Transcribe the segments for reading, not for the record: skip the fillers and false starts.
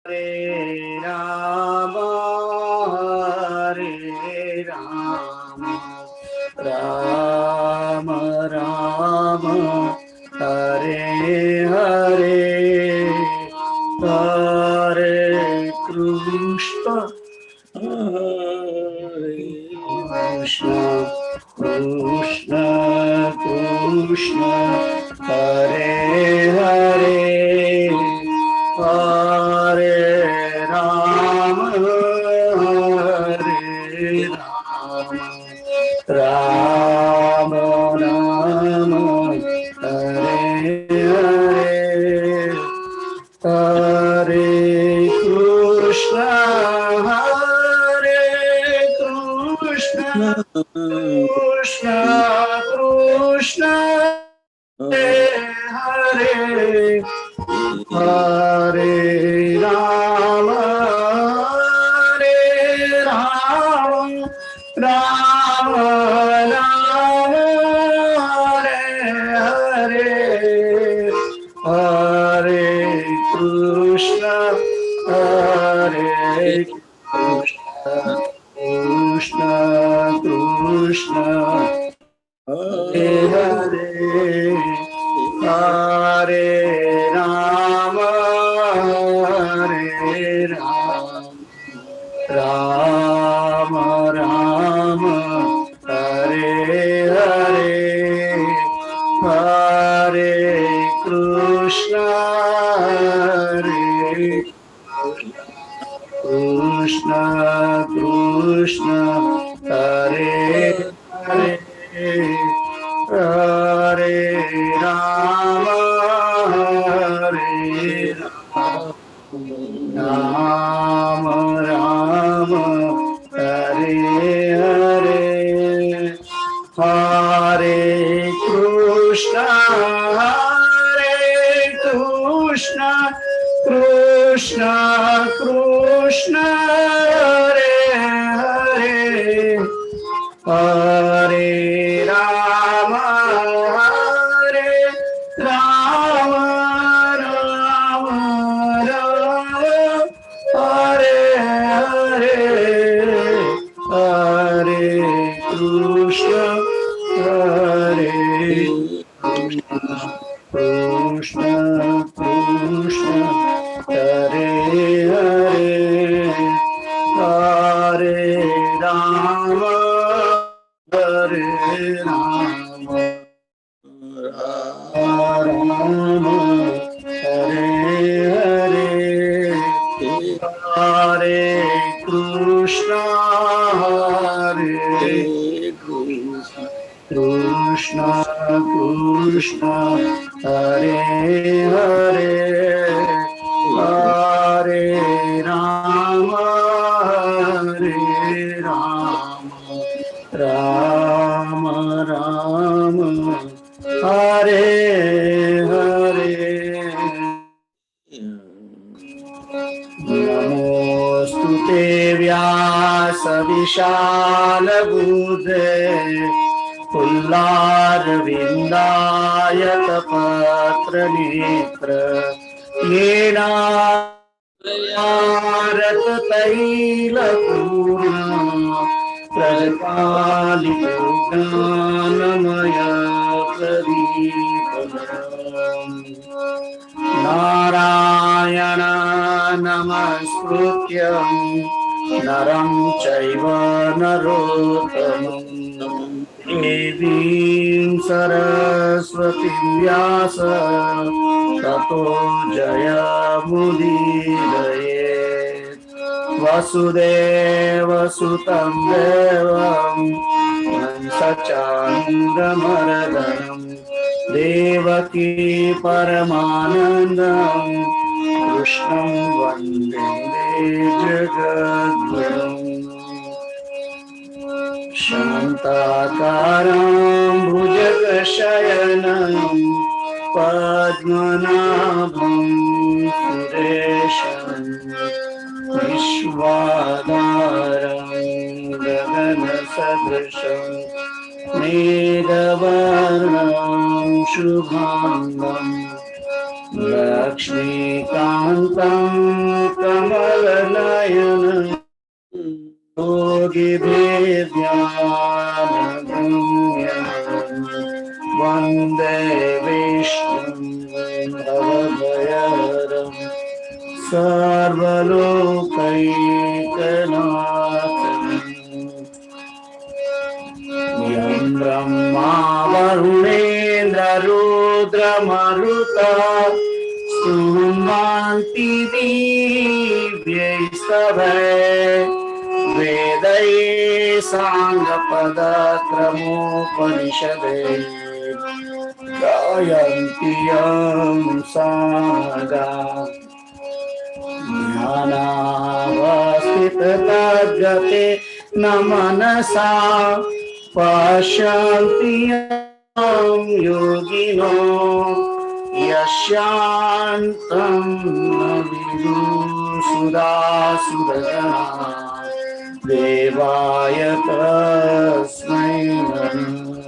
Hare Rama, Hare Rama, Rama Rama, Hare Hare, Hare Krishna, Hare Krishna, Krishna Krishna, Hare Hare, Hare Rama, Hare Rama, Rama Rama, Hare Hare, Hare Krishna, Hare Krishna, Krishna Krishna, Hare Hare Rama, Hare Rama, Rama Rama, Hare Hare, Hare Krishna, Hare Krishna, Krishna Krishna, Hare Hare, Hare Rama, Hare Rama, Rama Rama, Hare Hare, Hare Krishna, Hare Krishna, Krishna, Hare Hare, Hare Rama, Hare Rama, Rama, Hare Hare, Hare Krishna, Hare Krishna, Krishna Krishna, Hare Hare, Hare Rama, Hare Rama, Rama Rama, Hare Hare, Hare Krishna, Hare Krishna, Krishna Krishna, Hare Hare, Hare Rama, Hare Rama, Rama Hare Hare, Hare Krishna, Hare Krishna, Krishna Hare Hare, Hare Rama, Hare Rama, Rama Rama, Hare Hare. Namostute Vyasa Vishalabudhe, Pullarvindayata Patra Netra, Yena Bharat Taila Purna, Prajapalito Gnanamaya Pradipam, Narayana Namaskrutyam, Naram Chaiva Narottamam, Devim Saraswatim Vyasa, Tato Jaya Mudirayet, Vasudeva Sutam Devam, Sanchandramardhanam, Devaki Paramanandam, Krishnam Vande Jagadgurum, Shantakaram Bhujagashayanam, Padmanabham Suresham, Vishwadaram Gaganasadrisham, Meghavarnam Shubhangam, Lakshmikantam योगिभिर्ध्यानगम्यम् वन्दे विष्णुं भवभयहरम् सर्वलोकैकनाथम् यं ब्रह्मा वरुणेन्द्ररुद्रमरुता स्तुवन्ति दिव्यैस्तवैः वेदैः साङ्गपदक्रमोपनिषदैः गायन्ति यं सामगा ज्ञानावस्थिततद्गते न मनसा पश्यन्ति यं योगिनो यस्यान्तं न विदुषुदासुरगणा देवाय तस्मै नमः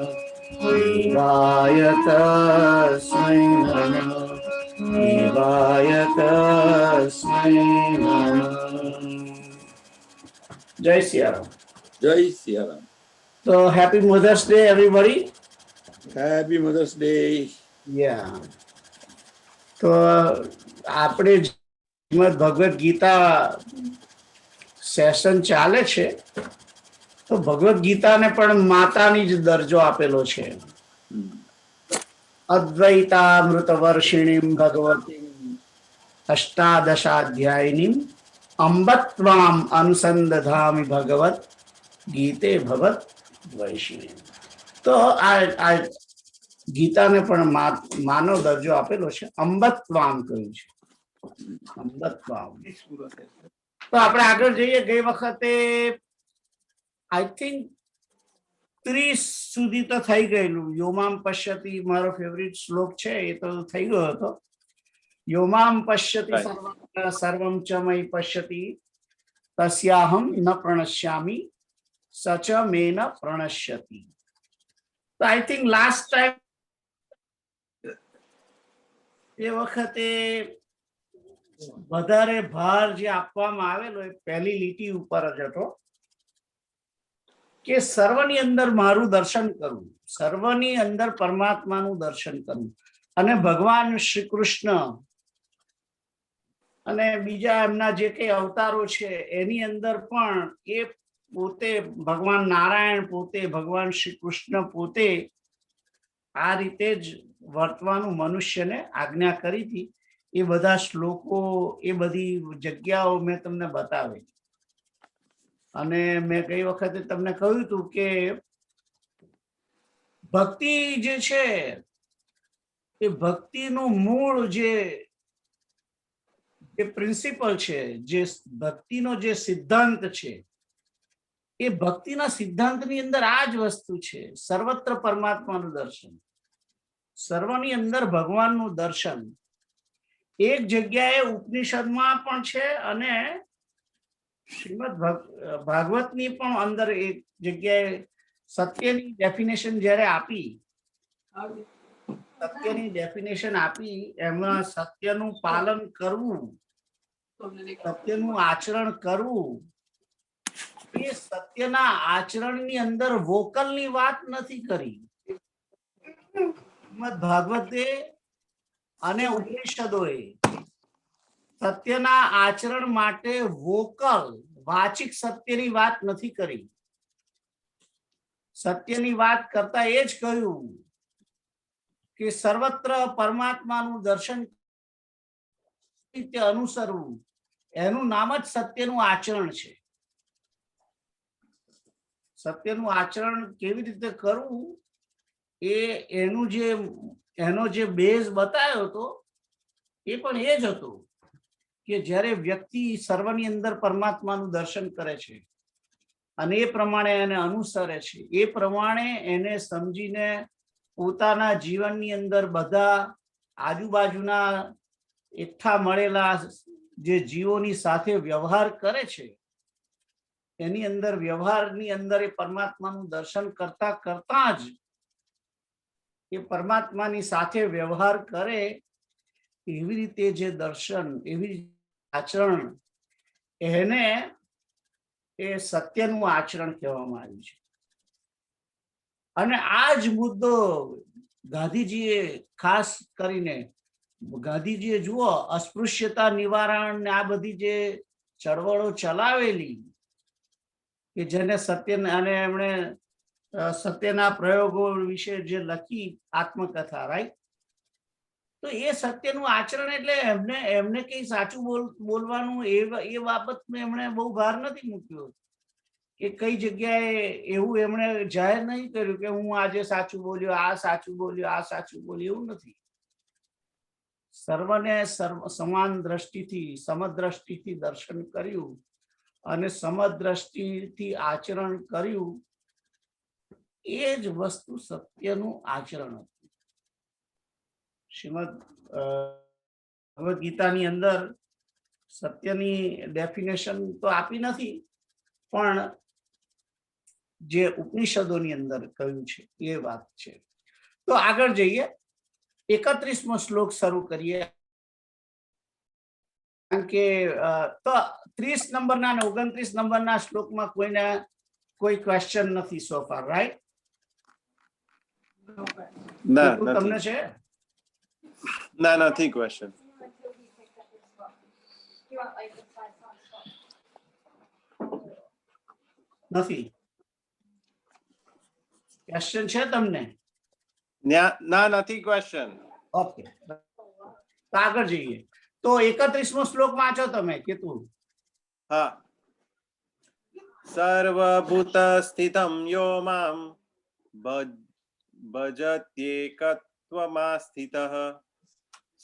देवाय तस्मै नमः देवाय तस्मै नमः। जय सिया राम। जय Siya Ram. So happy Mother's Day, everybody. Happy Mother's Day. Yeah. તો આપણે શ્રીમદ ભગવદ ગીતા સેશન ચાલે છે, તો ભગવદ ગીતાને પણ માતાની જ દરજ્જો આપેલો છે. અદ્વૈતામૃત વર્ષિણીમ ભગવતીમ અષ્ટાદશાધ્યાયિનીમ અંબ ત્વામ અનુસંદધામિ ભગવત ગીતે ભવત વૈષ્ણવી. તો આ ગીતાને પણ માનો દરજ્જો આપેલો છે, અંબત્વામ કહ્યું છે, અંબત્વામ. તો આપણે આગળ જઈએ. ગઈ વખતે આઈ થિંક 30 સુધી તો થઈ ગયેલું. યોમામ પશ્યતિ મારો ફેવરિટ શ્લોક છે, એ તો થઈ ગયો હતો. યોમામ પશ્યતિ સર્વમ ચ મયિ પશ્યતિ તસ્યાહમ ન પ્રણશ્યામિ સચ મે ન પ્રણશ્યતિ. તો આઈ થિંક લાસ્ટ ટાઈમ એ વખતે વધારે ભાર જે આપવામાં આવેલો એ પહેલી લીટી ઉપર જ હતો કે સર્વની અંદર મારું દર્શન કરવું, સર્વની અંદર પરમાત્માનું દર્શન કરવું. અને ભગવાન શ્રી કૃષ્ણ અને બીજા એમના જે કઈ અવતારો છે એની અંદર પણ એ પોતે ભગવાન નારાયણ પોતે, ભગવાન શ્રી કૃષ્ણ પોતે આ રીતે જ વર્તવાનું મનુષ્યને આજ્ઞા કરી હતી. એ બધા શ્લોકો, એ બધી જગ્યાઓ મેં તમને બતાવી. અને મેં ગઈ વખતે તમને કહ્યું હતું કે ભક્તિ જે છે એ ભક્તિનું મૂળ જે પ્રિન્સિપલ છે, જે ભક્તિનો જે સિદ્ધાંત છે, એ ભક્તિના સિદ્ધાંતની અંદર આ જ વસ્તુ છે, સર્વત્ર પરમાત્માનું દર્શન, સર્વની અંદર ભગવાનનું દર્શન. એક જગ્યાએ ઉપનિષદમાં પણ છે અને શ્રીમદ ભાગવતની પણ અંદર એક જગ્યાએ સત્યની ડેફિનેશન જ્યારે આપી, સત્યની ડેફિનેશન આપી, એમાં સત્યનું પાલન કરવું, સત્યનું આચરણ કરવું, એ સત્યના આચરણની અંદર વોકલની વાત નથી કરી. શ્રીમદ ભાગવતે અને ઉપનિષદોએ સત્યના આચરણ માટે વોકલ વાચિક સત્યની વાત નથી કરી. સત્યની વાત કરતા એ જ કહ્યું કે સર્વત્ર પરમાત્માનું દર્શન અનુસરવું, એનું નામ જ સત્યનું આચરણ છે. સત્યનું આચરણ કેવી રીતે કરવું એનો જે બેઝ બતાવ્યો હતો એ પણ એ જ હતો કે જ્યારે વ્યક્તિ સર્વની અંદર પરમાત્માનું દર્શન કરે છે અને એ પ્રમાણે એને અનુસરે છે, એ પ્રમાણે એને સમજીને પોતાના જીવનની અંદર બધા આજુબાજુના એકઠા મળેલા જે જીવોની સાથે વ્યવહાર કરે છે, એની અંદર વ્યવહારની અંદર એ પરમાત્માનું દર્શન કરતા કરતા જ એ પરમાત્માની સાથે વ્યવહાર કરે, એવી રીતે જે દર્શન, એવી આચરણ, એને એ સત્યનું આચરણ કહેવામાં આવ્યું છે. અને આ જ મુદ્દો ગાંધીજીએ ખાસ કરીને ગાંધીજીએ જુઓ અસ્પૃશ્યતા નિવારણ ને આ બધી જે ચળવળો ચલાવેલી કે જેને સત્ય અને એમણે સત્યના પ્રયોગો વિશે જે લખી આત્મકથા, રાઈટ? તો એ સત્યનું આચરણ એટલે એમને કઈ સાચું બોલવાનું એ બાબતમાં એમણે બહુ ભાર નથી મૂક્યો કે કઈ જગ્યાએ એવું એમણે જાહેર નહીં કર્યું કે હું આજે સાચું બોલ્યો, આ સાચું બોલ્યો, આ સાચું બોલ્યો, એવું નથી. સર્વને સમાન દ્રષ્ટિથી સમદ્રષ્ટિથી દર્શન કર્યું અને સમદ્રષ્ટિથી આચરણ કર્યું. એ જ વસ્તુ સત્યનું આચરણ હતું. શ્રીમદ ભગવદ ગીતાની અંદર સત્યની ડેફિનેશન તો આપી નથી, પણ જે ઉપનિષદોની અંદર કહ્યું છે એ વાત છે. તો આગળ જઈએ, 31મો શ્લોક શરૂ કરીએ. કારણ કે તો 30 નંબરના અને 29 નંબરના શ્લોકમાં કોઈને કોઈ ક્વેશ્ચન નથી સો ફાર, રાઈટ? ના તમને છે? ના નથી ક્વેશ્ચન. નથી ક્વેશ્ચન છે તમને? ના નથી ક્વેશ્ચન. ઓકે, તો આગળ જઈએ. તો 31મો શ્લોક વાંચો તમે, કીધું. હા. સર્વભૂત સ્થિતમ યો મામ ભજત્યેકત્વમાં સ્થિતઃ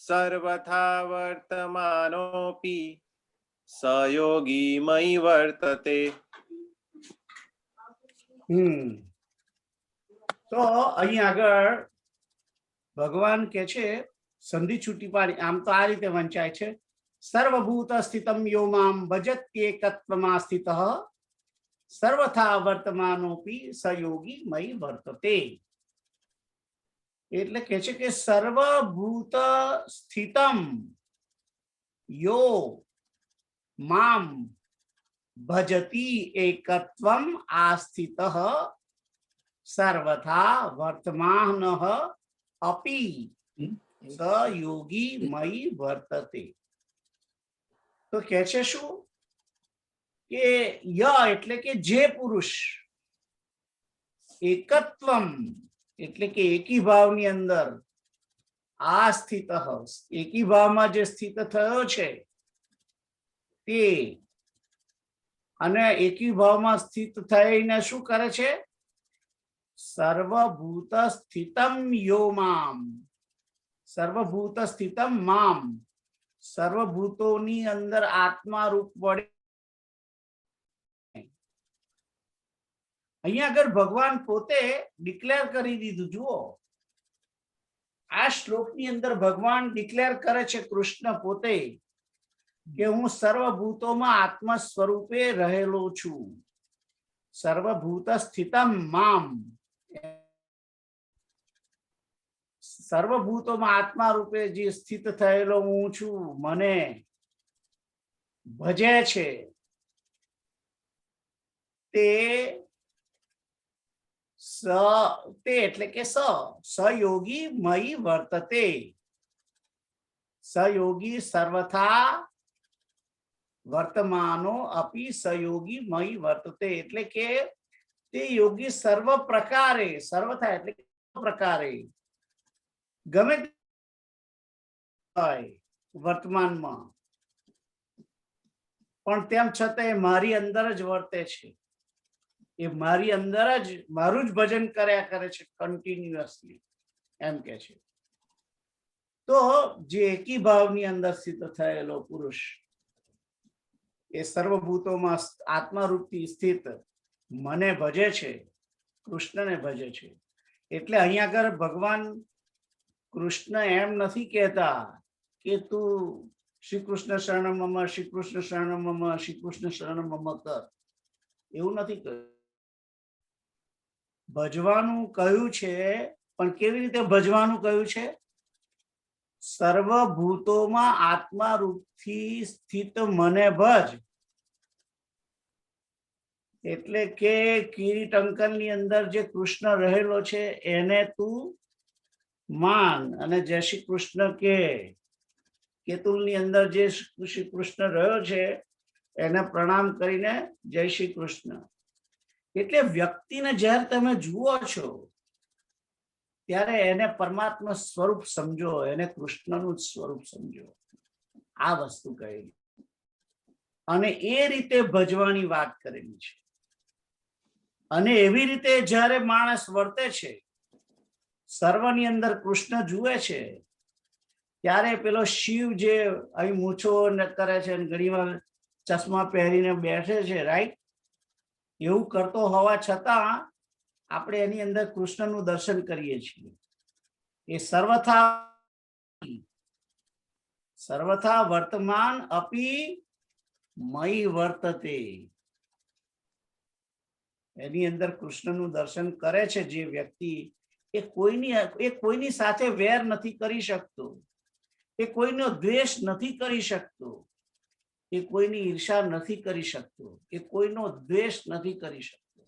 સર્વથા વર્તમાનોપી સયોગી મયી વર્તતે. તો અહીં આગળ ભગવાન કે છે, સંધિ છૂટી પાડી, આમ તો આ રીતે વંચાય છે, સર્વભૂત સ્થિતમ યો મામ ભજત્યેકત્વમાં સ્થિતઃ સર્વથા વર્તમાનોપી સયોગી મયી વર્તતે. એટલે કે છે કે સર્વભૂત સ્થિતમ યો મામ ભજતી એકત્વમ આસ્થિતઃ સર્વથા વર્તમાનઃ અપી સયોગી મયી વર્તતે. તો કે છે શું કે ય એટલે કે જે પુરુષ એકત્વમ એટલે કે એકી ભાવની અંદર આ સ્થિત એકી ભાવમાં જે સ્થિત થયો છે તે, અને એકી ભાવમાં સ્થિત થઈને શું કરે છે? સર્વભૂત સ્થિતમ યો મામ, સર્વભૂત સ્થિતમ મામ, સર્વભૂતોની અંદર આત્મા રૂપ વડે. અહીંયા આગળ ભગવાન પોતે ડિક્લેર કરી દીધું. જુઓ, આ શ્લોકની અંદર ભગવાન ડિક્લેર કરે છે, કૃષ્ણ પોતે, કે હું સર્વભૂતોમાં આત્મા સ્વરૂપે રહેલો છું. સર્વભૂત સ્થિતમ મામ, સર્વભૂતોમાં આત્મા રૂપે જે સ્થિત થયેલો હું છું, મને ભજે છે તે એટલે કે સયોગી મયી વર્તતે. સયોગી સર્વથા વર્તમાનો અપી સયોગી મયી વર્તતે. એટલે કે તે યોગી સર્વ પ્રકારે, સર્વથા એટલે પ્રકારે, ગમે વર્તમાનમાં પણ તેમ છતાં મારી અંદર જ વર્તે છે. એ મારી અંદર જ મારું જ ભજન કર્યા કરે છે કન્ટિન્યુઅસલી, એમ કે છે. તો જે એકી ભાવની અંદર સ્થિત થયેલો પુરુષ એ સર્વભૂતોમાં આત્મારૂપથી સ્થિત મને ભજે છે, કૃષ્ણને ભજે છે. એટલે અહીંયા આગળ ભગવાન કૃષ્ણ એમ નથી કહેતા કે તું શ્રી કૃષ્ણ શરણમ મમ, શ્રી કૃષ્ણ શરણમ મમ, શ્રી કૃષ્ણ શરણમ મમ કર, એવું નથી કહ્યું. ભજવાનું કહ્યું છે, પણ કેવી રીતે ભજવાનું કહ્યું છે? સર્વભૂતોમાં આત્મા રૂપથી સ્થિત મને ભજ. એટલે કે કિરીટ અંકલની અંદર જે કૃષ્ણ રહેલો છે એને તું માન અને જય શ્રી કૃષ્ણ કે કેતુલની અંદર જે શ્રી કૃષ્ણ રહ્યો છે એને પ્રણામ કરીને જય શ્રી કૃષ્ણ. એટલે વ્યક્તિને જ્યારે તમે જુઓ છો ત્યારે એને પરમાત્મા સ્વરૂપ સમજો, એને કૃષ્ણનું સ્વરૂપ સમજો. આ વસ્તુ કહેલી અને એ રીતે ભજવાની વાત કરેલી છે. અને એવી રીતે જ્યારે માણસ વર્તે છે, સર્વની અંદર કૃષ્ણ જુએ છે, ત્યારે પેલો શિવ જે અહીં મૂછો કરે છે અને ઘણીવાર ચશ્મા પહેરીને બેઠે છે, રાઈટ, એવું કરતો હોવા છતાં આપણે એની અંદર કૃષ્ણનું દર્શન કરીએ છીએ. એ સર્વથા વર્તમાન અપી મયી વર્તતે. એની અંદર કૃષ્ણનું દર્શન કરે છે જે વ્યક્તિ, એ કોઈની સાથે વેર નથી કરી શકતો, એ કોઈનો દ્વેષ નથી કરી શકતો, એ કોઈની ઈર્ષા નથી કરી શકતો, એ કોઈનો દ્વેષ નથી કરી શકતો,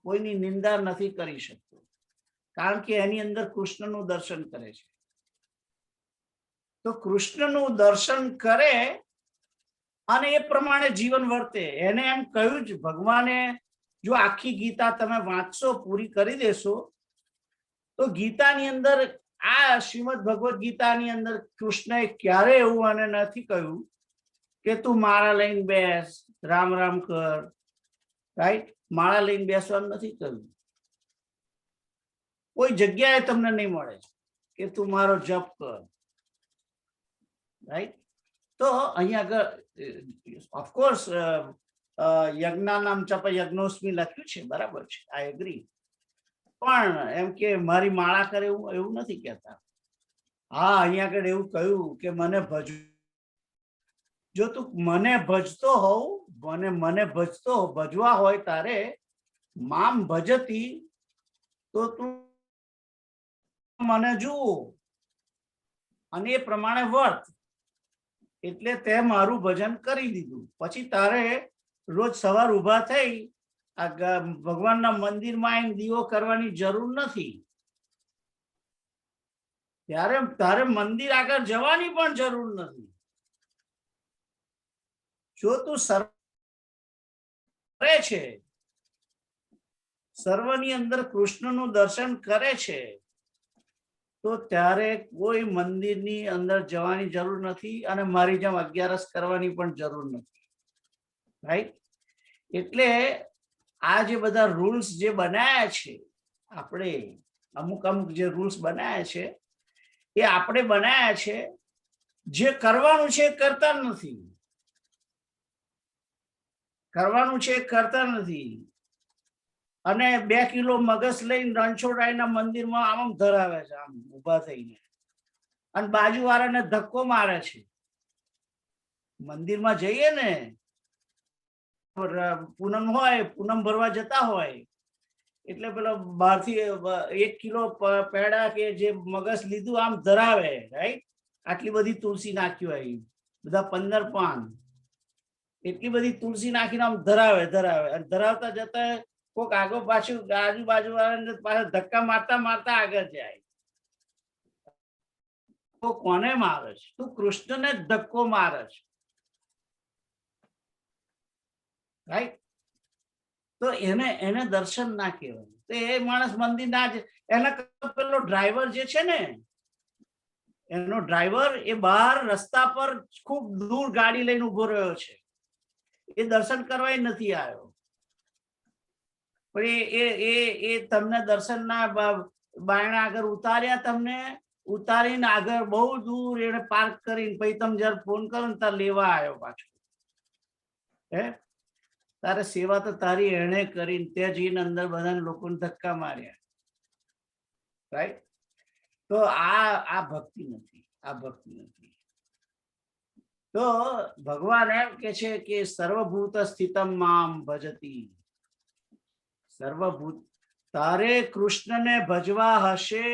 કોઈની નિંદા નથી કરી શકતો, કારણ કે એની અંદર કૃષ્ણનું દર્શન કરે છે. તો કૃષ્ણનું દર્શન કરે અને એ પ્રમાણે જીવન વર્તે. એને એમ કહ્યું જ ભગવાને, જો આખી ગીતા તમે વાંચશો, પૂરી કરી દેશો, તો ગીતાની અંદર, આ શ્રીમદ ભગવદ ગીતાની અંદર કૃષ્ણએ ક્યારે એવું અને નથી કહ્યું કે તું માળા લઈને બેસ, રામ રામ કર, રાઈટ. માળા લઈને બેસવાનું નથી કહ્યું. કોઈ જગ્યાએ તમને નહીં મળે કે તું મારો જપ કર, રાઈટ. તો અહીંયા આગળ ઓફકોર્સ યજ્ઞાનામ ચપ યજ્ઞોસ્મી લખ્યું છે, બરાબર છે, આઈ એગ્રી. પણ એમ કે મારી માળા કરે એવું નથી કહેતા. હા, અહીંયા આગળ એવું કહ્યું કે મને ભજ, જો તું મને ભજતો હોવ, મને ભજવા હોય તારે મામ ભજતી, તો તું મને જુઓ અને એ પ્રમાણે વર્ત. એટલે તે મારું ભજન કરી દીધું. પછી તારે રોજ સવાર ઊભા થઈ આ ભગવાનના મંદિરમાં આવીને દીવો કરવાની જરૂર નથી. તારે મંદિર આગળ જવાની પણ જરૂર નથી. જો તું કરે છે, સર્વની અંદર કૃષ્ણનું દર્શન કરે છે, તો ત્યારે કોઈ મંદિરની અંદર જવાની જરૂર નથી અને મારી જેમ 11 કરવાની પણ જરૂર નથી, રાઈટ. એટલે આ જે બધા રૂલ્સ જે બનાયા છે, આપણે અમુક જે રૂલ્સ બનાયા છે, એ આપણે બનાયા છે. જે કરવાનું છે કરતા નથી, કરવાનું છે કરતા નથી. અને 2 કિલો મગજ લઈને રણછોડરાયના મંદિરમાં આમ ધરાવે છે, આમ ઉભા થઈને, અને બાજુવાળાને ધક્કો મારે છે. મંદિરમાં જઈએ ને, પૂનમ હોય, પૂનમ ભરવા જતા હોય, એટલે પેલો બહારથી 1 કિલો પેડા કે જે મગજ લીધું આમ ધરાવે, રાઈટ. આટલી બધી તુલસી નાખ્યું હોય, બધા 15 પાન, એટલી બધી તુલસી નાખીને આમ ધરાવે અને ધરાવતા જતા કોક આગળ પાછું આજુબાજુ વાળાને પાછા ધક્કા મારતા આગળ જાય. તો કોને મારે છે? તું કૃષ્ણને ધક્કો મારે છે, રાઈટ. તો એને દર્શન ના કહેવાય. તો એ માણસ મંદિર ના જ, એના પેલો ડ્રાઈવર જે છે ને, એનો ડ્રાઈવર એ બહાર રસ્તા પર ખૂબ દૂર ગાડી લઈને ઉભો રહ્યો છે, એ દર્શન કરવા નથી આવ્યો. પણ એ તમને દર્શન ના બાયણા આગળ ઉતાર્યા, તમને ઉતારીને આગળ બહુ દૂર એને પાર્ક કરીને પછી તમે જયારે ફોન કરો ને ત્યારે લેવા આવ્યો પાછો. હે, તારે સેવા તો તારી એને કરીને ત્યાં જઈને અંદર બધા લોકોને ધક્કા માર્યા, રાઈટ. તો આ ભક્તિ નથી, આ ભક્તિ નથી. તો ભગવાન એમ કે છે કે સર્વભૂત સ્થિતમ મામ ભજતી. સર્વભૂત, તારે કૃષ્ણને ભજવા હશે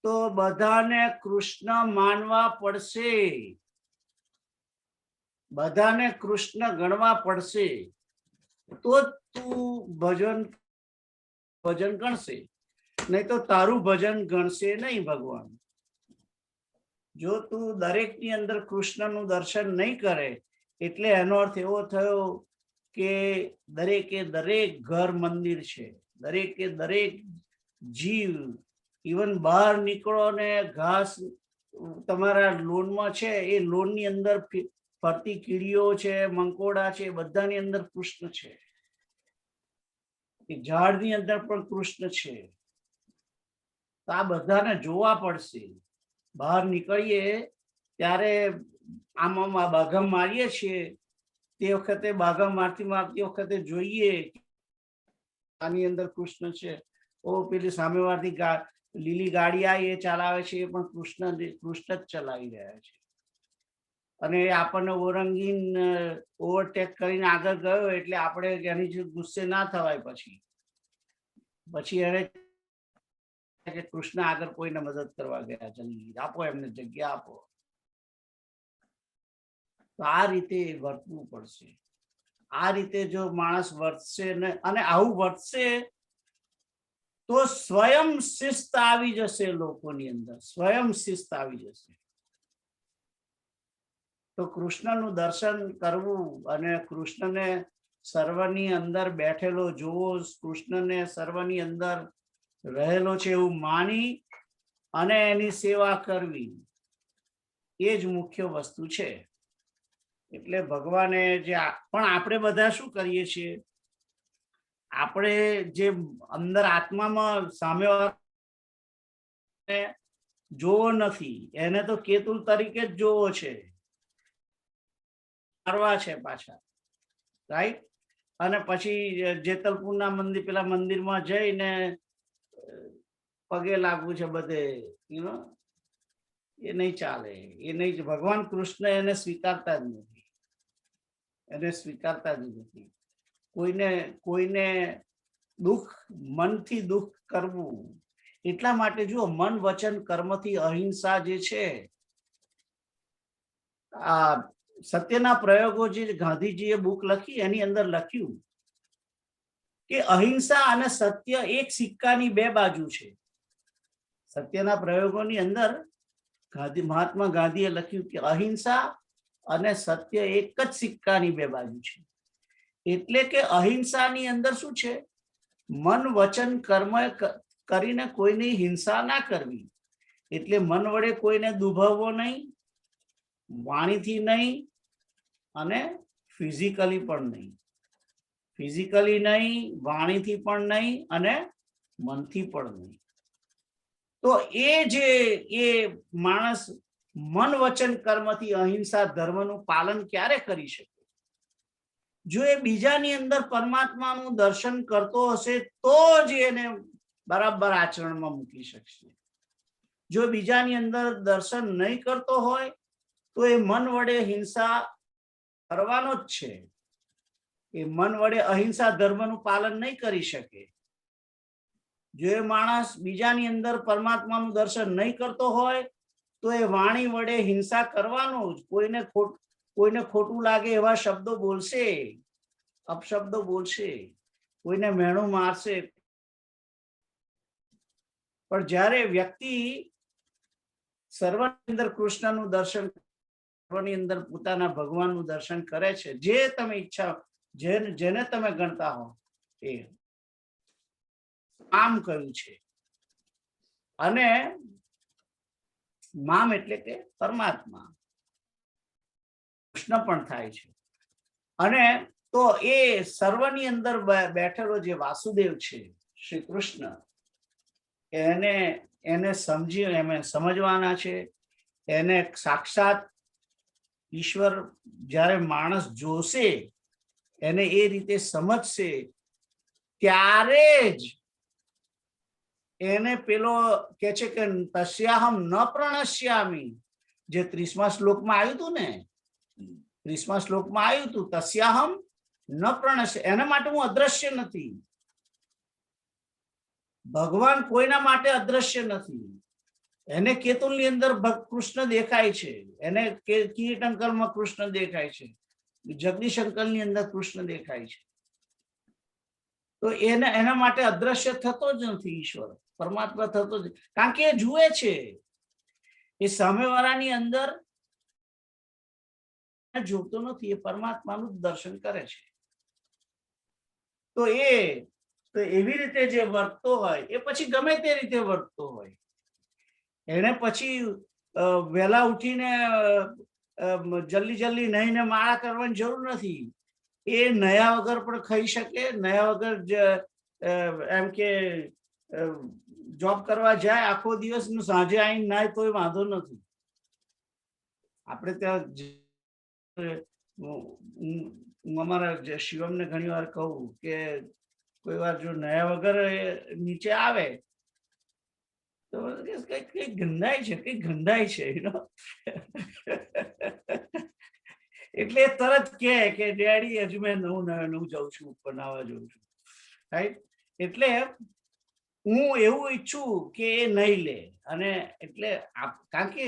તો બધાને કૃષ્ણ માનવા પડશે, બધાને કૃષ્ણ ગણવા પડશે. તો જ તું ભજન ગણશે, નહીં તો તારું ભજન ગણશે નહીં ભગવાન. જો તું દરેકની અંદર કૃષ્ણનું દર્શન નહીં કરે એટલે એનો અર્થ એવો થયો કે દરેકે દરેક ઘર મંદિર છે, દરેકે દરેક જીવ, ઇવન બહાર નીકળો ને ઘાસ તમારા લોનમાં છે, એ લોનની અંદર ફરતી કીડીઓ છે, મંકોડા છે, બધાની અંદર કૃષ્ણ છે. એ ઝાડની અંદર પણ કૃષ્ણ છે. તો આ બધાને જોવા પડશે. બહાર નીકળીએ ત્યારે આમાં બાઘમ મારીએ છીએ, તે વખતે બાઘમ મારતી વખતે જોઈએ આની અંદર કૃષ્ણ છે. ઓ પેલી સામેવાળી લીલી ગાડી આવી એ ચલાવે છે, એ પણ કૃષ્ણ જ ચલાવી રહ્યા છે. અને આપણને ઓરંગીન ઓવરટેક કરીને આગળ ગયો એટલે આપણે એની ગુસ્સે ના થવાય. પછી એને કે કૃષ્ણ આગળ કોઈને મદદ કરવા ગયા, જલ્દી આપો એમને જગ્યા આપો. તો આ રીતે વર્તવું પડશે. આ રીતે જો માણસ વર્તશે ને, અને આવું વર્તશે તો સ્વયં શિસ્ત આવી જશે લોકોની અંદર, સ્વયં શિસ્ત આવી જશે. તો કૃષ્ણનું દર્શન કરવું અને કૃષ્ણને સર્વની અંદર બેઠેલો જોવો, કૃષ્ણને સર્વની અંદર રહેલો છે એવું માની અને એની સેવા કરવી, એ જ મુખ્ય વસ્તુ છે. એટલે ભગવાને જે પણ આપણે બધા શું કરીએ છીએ, આપણે જે અંદર આત્મામાં સામે જોવો નથી, એને તો કેતુલ તરીકે જ જોવો છે, મારવા છે પાછા, રાઈટ. અને પછી જેતલપુરના મંદિર, પેલા મંદિરમાં જઈને પગે લાગવું છે બધે, એ નહીં ચાલે. એ નહીં, ભગવાન કૃષ્ણ એને સ્વીકારતા જ નથી, એને સ્વીકારતા જ નથી. કોઈને દુઃખ, મનથી દુઃખ કરવું. એટલા માટે જુઓ, મન વચન કર્મથી અહિંસા જે છે, આ સત્યના પ્રયોગો જે ગાંધીજીએ બુક લખી, એની અંદર લખ્યું કે અહિંસા અને સત્ય એક સિક્કાની બે બાજુ છે. સત્યના પ્રયોગોની અંદર મહાત્મા ગાંધીએ લખ્યું કે અહિંસા અને સત્ય એક જ સિક્કાની બે બાજુ છે. એટલે કે અહિંસાની અંદર શું છે, મન વચન કર્મ કરીને કોઈની હિંસા ના કરવી. એટલે મન વડે કોઈને દુભાવવો નહીં, વાણીથી નહીં, અને ફિઝિકલી પણ નહીં. ફિઝિકલી નહીં, વાણીથી પણ નહીં, અને મનથી પણ નહીં. તો એ માણસ મન વચન કર્મથી અહિંસા ધર્મનું પાલન ક્યારે કરી શકે? જો એ બીજાની અંદર પરમાત્માનું દર્શન કરતો હશે તો જ એને બરાબર આચરણમાં મૂકી શકશે. જો બીજાની અંદર દર્શન નહીં કરતો હોય તો એ મન વડે હિંસા કરવાનો જ છે. એ મન વડે અહિંસા ધર્મનું પાલન નહીં કરી શકે. જો એ માણસ બીજાની અંદર પરમાત્માનું દર્શન નહીં કરતો હોય તો એ વાણી વડે હિંસા કરવાનો જ. કોઈને ખોટું લાગે એવા શબ્દો બોલશે, અપશબ્દો બોલશે, કોઈને મેણું મારશે. પણ જ્યારે વ્યક્તિ સર્વની અંદર કૃષ્ણનું દર્શન, સર્વની અંદર પોતાના ભગવાનનું દર્શન કરે છે, જે તમે ઈચ્છા, જેને તમે ગણતા હો, એ મામ કહ્યું છે. અને મામ એટલે કે પરમાત્મા, કૃષ્ણ પણ થાય છે. અને તો એ સર્વની અંદર બેઠેલો જે વાસુદેવ છે, શ્રી કૃષ્ણ, એને સમજવાના છે. એને સાક્ષાત ઈશ્વર જ્યારે માણસ જોશે, એને એ રીતે સમજશે, ત્યારે જ એને પેલો કે છે કે તસ્યાહમ ન પ્રણશ્યામી, જે 30મા શ્લોકમાં આવ્યું હતું ને, 30મા શ્લોકમાં આવ્યું હતું, તસ્યાહમ ન પ્રણશ્ય, એના માટે હું અદ્રશ્ય નથી. ભગવાન કોઈના માટે અદ્રશ્ય નથી. એને કેતુલની અંદર કૃષ્ણ દેખાય છે, એને કિરીટંકરમાં કૃષ્ણ દેખાય છે, જગદીશ અંકલની અંદર કૃષ્ણ દેખાય છે. તો એના માટે અદ્રશ્ય થતો જ નથી ઈશ્વર, પરમાત્મા થતો જ, કારણ કે એ જુએ છે, એ સામેવાળાની અંદર જોતો નથી, એ પરમાત્માનું દર્શન કરે છે. તો એવી રીતે જે વર્તતો હોય એ પછી ગમે તે રીતે વર્તતો હોય, એને પછી વહેલા ઉઠીને જલ્દી નહીને માળા કરવાની જરૂર નથી. એ નયા વગર પણ ખાઈ શકે, નયા વગર એમ કે જોબ કરવા જાય આખો દિવસ, સાંજે આવીને નાય તોય વાંધો નથી. આપણે ત્યાં હું અમારા શિવમને ઘણી વાર કહું કે કોઈ વાર જો નયા વગર નીચે આવે તો કઈ ગંધાય છે એટલે તરત કે ડેડી હજુ મેં નવું જાઉં છું, ઉપર નાવા જાઉં છું, રાઈટ. એટલે હું એવું ઈચ્છું કે એ નહીં લે, અને એટલે કારણ કે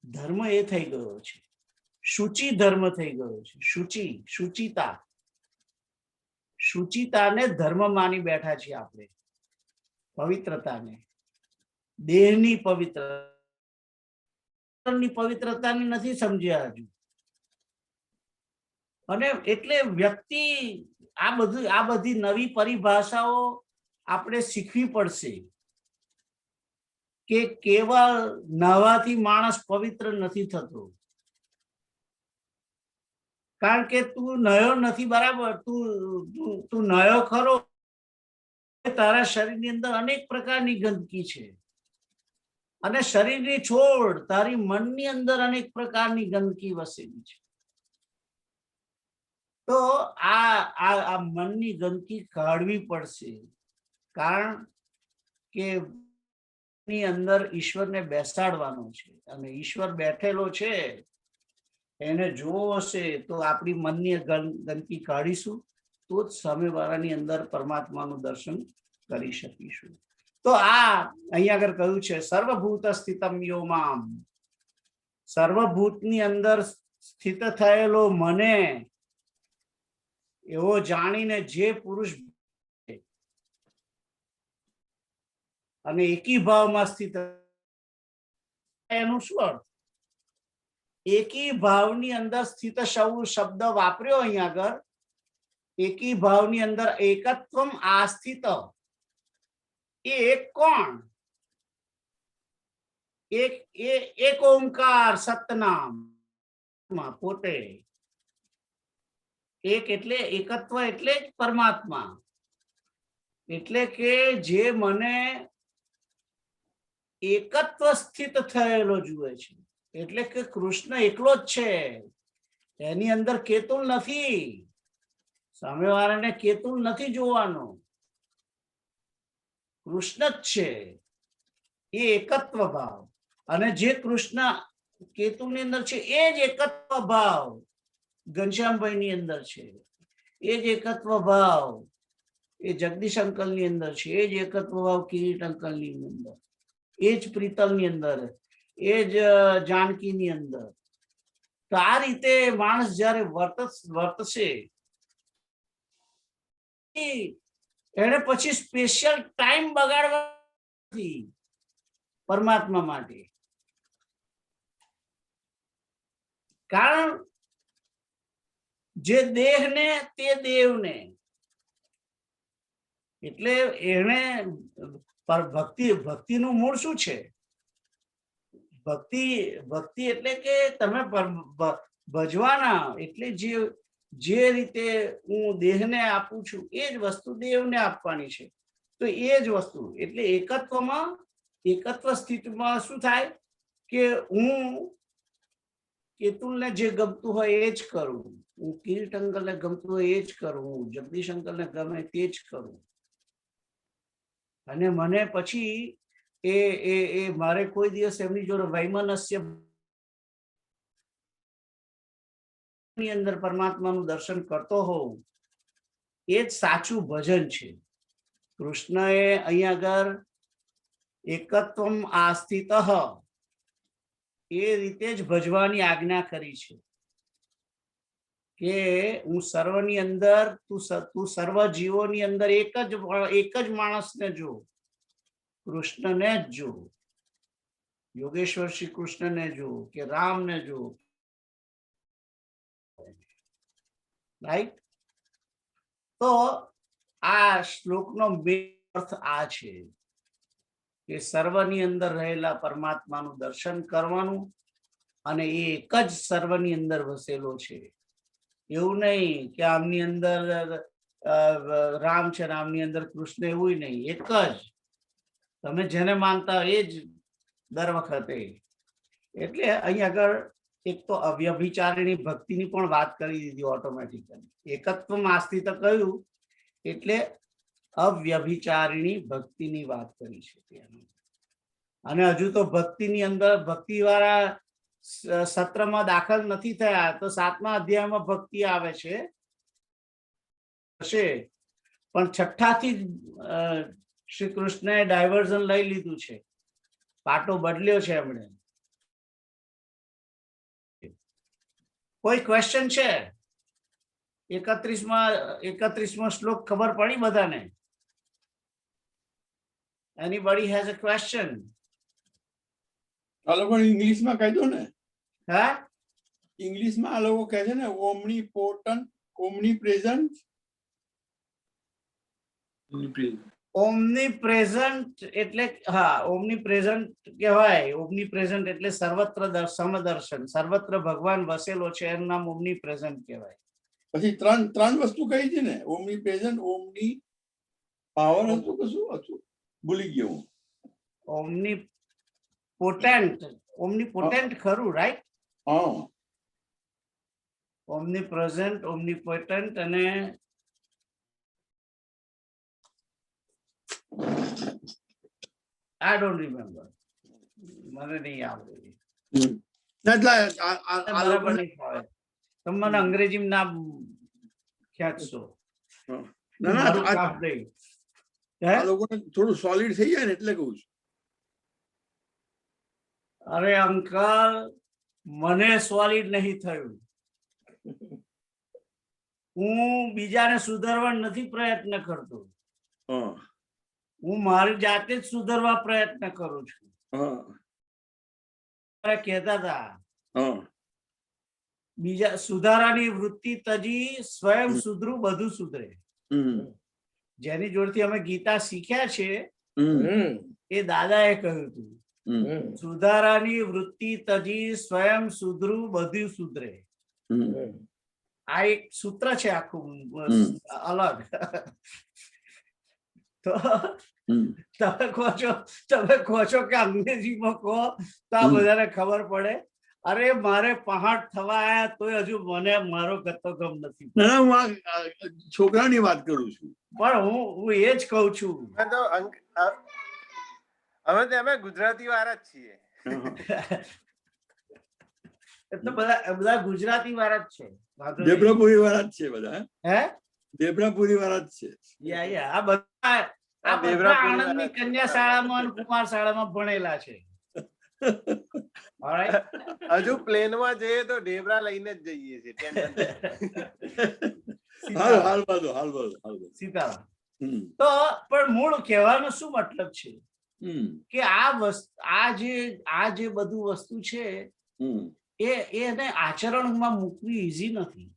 ધર્મ એ થઈ ગયો છે, શુચિ ધર્મ થઈ ગયો છે. શુચિતાને ધર્મ માની બેઠા છીએ આપણે, પવિત્રતાને, દેહની પવિત્રતાને નથી સમજ્યા હજુ. અને એટલે વ્યક્તિ આ બધી નવી પરિભાષાઓ આપણે શીખવી પડશે કે કેવળ નહાવાથી માણસ પવિત્ર નથી થતો. કારણ કે તું નયો નથી, બરાબર, તું નયો ખરો, તારા શરીરની અંદર અનેક પ્રકારની ગંદકી છે, અને શરીરની છોડ તારી મનની અંદર અનેક પ્રકારની ગંદકી વસેલી છે. તો આ મનની ગંદકી કાઢવી પડશે, કારણ કે ની અંદર ઈશ્વરને બેસાડવાનો છે, અને ઈશ્વર બેઠેલો છે, એને જોવો હશે તો આપણી મનની ગંદકી કાઢીશું તો જ સામેવાળાની અંદર પરમાત્માનું દર્શન કરી શકીશું. તો અહીંયા આગળ કહ્યું છે સર્વભૂત સ્થિતમ યો મામ, સર્વભૂતની અંદર સ્થિત થયેલો મને એવો જાણીને જે પુરુષ અને એકી ભાવમાં સ્થિત, એનું શું અર્થ? એકી ભાવની અંદર સ્થિત શબ્દ વાપર્યો અહીંયા આગળ. એકી ભાવની અંદર એકત્વમ આસ્થિત, એ એક કોણ? એક ઓમકાર સતનામ પોતે એક, એટલે એકત્વ એટલે જ પરમાત્મા, એટલે કે જે મને એકત્વ સ્થિત થયેલો જુએ છે, એટલે કે કૃષ્ણ એકલો જ છે, એની અંદર કેતુલ નથી, સામેવાળાને કેતુલ નથી જોવાનો, કૃષ્ણ જ છે, એ એકત્વ ભાવ. અને જે કૃષ્ણ કેતુલની અંદર છે એ જ એકત્વ ભાવ ઘનશ્યામભાઈ ની અંદર છે, એ જ એકત્વ ભાવ એ જગદીશ અંકલ ની અંદર છે, એ જ એકત્વ ભાવ કિરીટ અંકલ ની અંદર, એ જ પ્રીતલ ની અંદર, એ જ જાનકી ની અંદર. તો આ રીતે માણસ જયારે વર્તશે એને પછી સ્પેશિયલ ટાઈમ બગાડવા નથી પરમાત્મા માટે, કારણ જે દેહ ને તે દેવને, એટલે એને ભક્તિનું મૂળ શું છે? ભક્તિ એટલે કે તમે ભજવાના, એટલે જે રીતે હું દેહને આપું છું એ જ વસ્તુ દેવને આપવાની છે. તો એ જ વસ્તુ એટલે એકત્વ સ્થિતિમાં શું થાય કે હું કેતુલને જે ગમતું હોય એ જ કરું, હું કિરીટ અંકલને ગમતું હોય એ જ કરું, હું જગદીશ અંકલને ગમે તે જ કરું, અને મને પછી એ મારે કોઈ દિવસ એમની જોડે વૈમનસ્ય ની અંદર પરમાત્માનું દર્શન કરતો હોઉં, એ જ સાચું ભજન છે. કૃષ્ણએ અહીંયા આગળ એકત્વમ આસ્થિત એ રીતે જ ભજવાની આજ્ઞા કરી છે. કે હું સર્વની અંદર તું સર્વ જીવોની અંદર એક જ માણસને જો, કૃષ્ણને જ જો, યોગેશ્વર શ્રી કૃષ્ણને જો કે રામને જો, રાઈટ. તો આ શ્લોકનો અર્થ આ છે કે સર્વની અંદર રહેલા પરમાત્માનું દર્શન કરવાનું, અને એ એક જ સર્વની અંદર વસેલો છે. એવું નહીં કે આમની અંદર રામ છે ને આમની અંદર કૃષ્ણ, એવું નહીં, એક જ. તમે જેને માનતા એ જ દર વખતે. એટલે અહીં આગળ એક તો અવ્યભિચારિણી ભક્તિની પણ વાત કરી દીધી ઓટોમેટિકલી. એકત્વમાં આસ્થિત કહ્યું એટલે અવ્યભિચારિણી ભક્તિની વાત કરી છે ત્યાંની. અને હજુ તો ભક્તિની અંદર ભક્તિ વાળા સત્રમાં દાખલ નથી થયા, તો 7મા અધ્યાયમાં ભક્તિ આવે છે, પણ 6ઠાથી શ્રી કૃષ્ણએ ડાયવર્ઝન લઈ લીધું છે, પાટો બદલ્યો છે એમણે. કોઈ ક્વેશ્ચન છે? 31મો શ્લોક ખબર પડી બધાને? Anybody has a question? આ લોકો ઇંગ્લિશમાં કહી દો ને. હા, ઇંગ્લિશમાં આ લોકો કહે છે ને ઓમની પોટન્ટ, ઓમની પ્રેઝન્ટ. ઓમની પ્રેઝન્ટ એટલે, હા, ઓમની પ્રેઝન્ટ કહેવાય. ઓમની પ્રેઝન્ટ એટલે સર્વત્ર સમદર્શન, સર્વત્ર ભગવાન વસેલો છે, એનું નામ ઓમની પ્રેઝન્ટ કહેવાય. પછી ત્રણ વસ્તુ કહી છે ને, ઓમની પ્રેઝન્ટ, ઓમની પાવર હતું, કશું હતું ભૂલી ગયો હું. ઓમની પોટેન્ટ ખરું, રાઈટ? હા, ઓમની પ્રેઝન્ટ, ઓમની પોટેન્ટ, અને આઈ ડોન્ટ રિમેમ્બર, મને નહીં આવડે. બરાબર નહીં ફાવે. તમે મને અંગ્રેજી નામ ખેંચશો. આ લોકોને થોડું સોલિડ થઈ જાય ને એટલે કહું છું. અરે અંકલ, મને સોલિડ નહીં થયું. હું બીજાને સુધારવા નથી પ્રયત્ન કરતો, હું મારી જાતે જ સુધારવા પ્રયત્ન કરું છું. કહેતા હતા બીજા સુધારાની વૃત્તિ તજી સ્વયં સુધરું બધું સુધરે. જેની જોડથી અમે ગીતા શીખ્યા છે એ દાદાએ કહ્યું હતું, સુધારાની વૃત્તિ તજી સ્વયં સુધરું બધું સુધરે. આ એક સૂત્ર છે આખું અલગ. તો તમે કહો છો કે અંગ્રેજીમાં કહો તો આ બધાને ખબર પડે. અરે મારે 65 થવા આયા તોય હજુ મને મારો ગતો ગમ નથી. હું છોકરાની વાત કરું છું, પણ હું એ જ કઉ છું. અમે ગુજરાતી વાળા જ છીએ. એટલે બધા ગુજરાતી વાળા જ છે, દેબ્રાપુરી વાળા જ છે બધા. હે, દેબ્રાપુરી વાળા જ છે. આ બધા આણંદની કન્યા શાળામાં કુમાર શાળામાં ભણેલા છે. હજુ પ્લેનમાં જઈએ તો ઢેબરા લઈને જ જઈએ છીએ. સીતારામ. તો પણ મૂળ કહેવાનો શું મતલબ છે કે આ જે બધું વસ્તુ છે એને આચરણમાં મૂકવી ઈઝી નથી.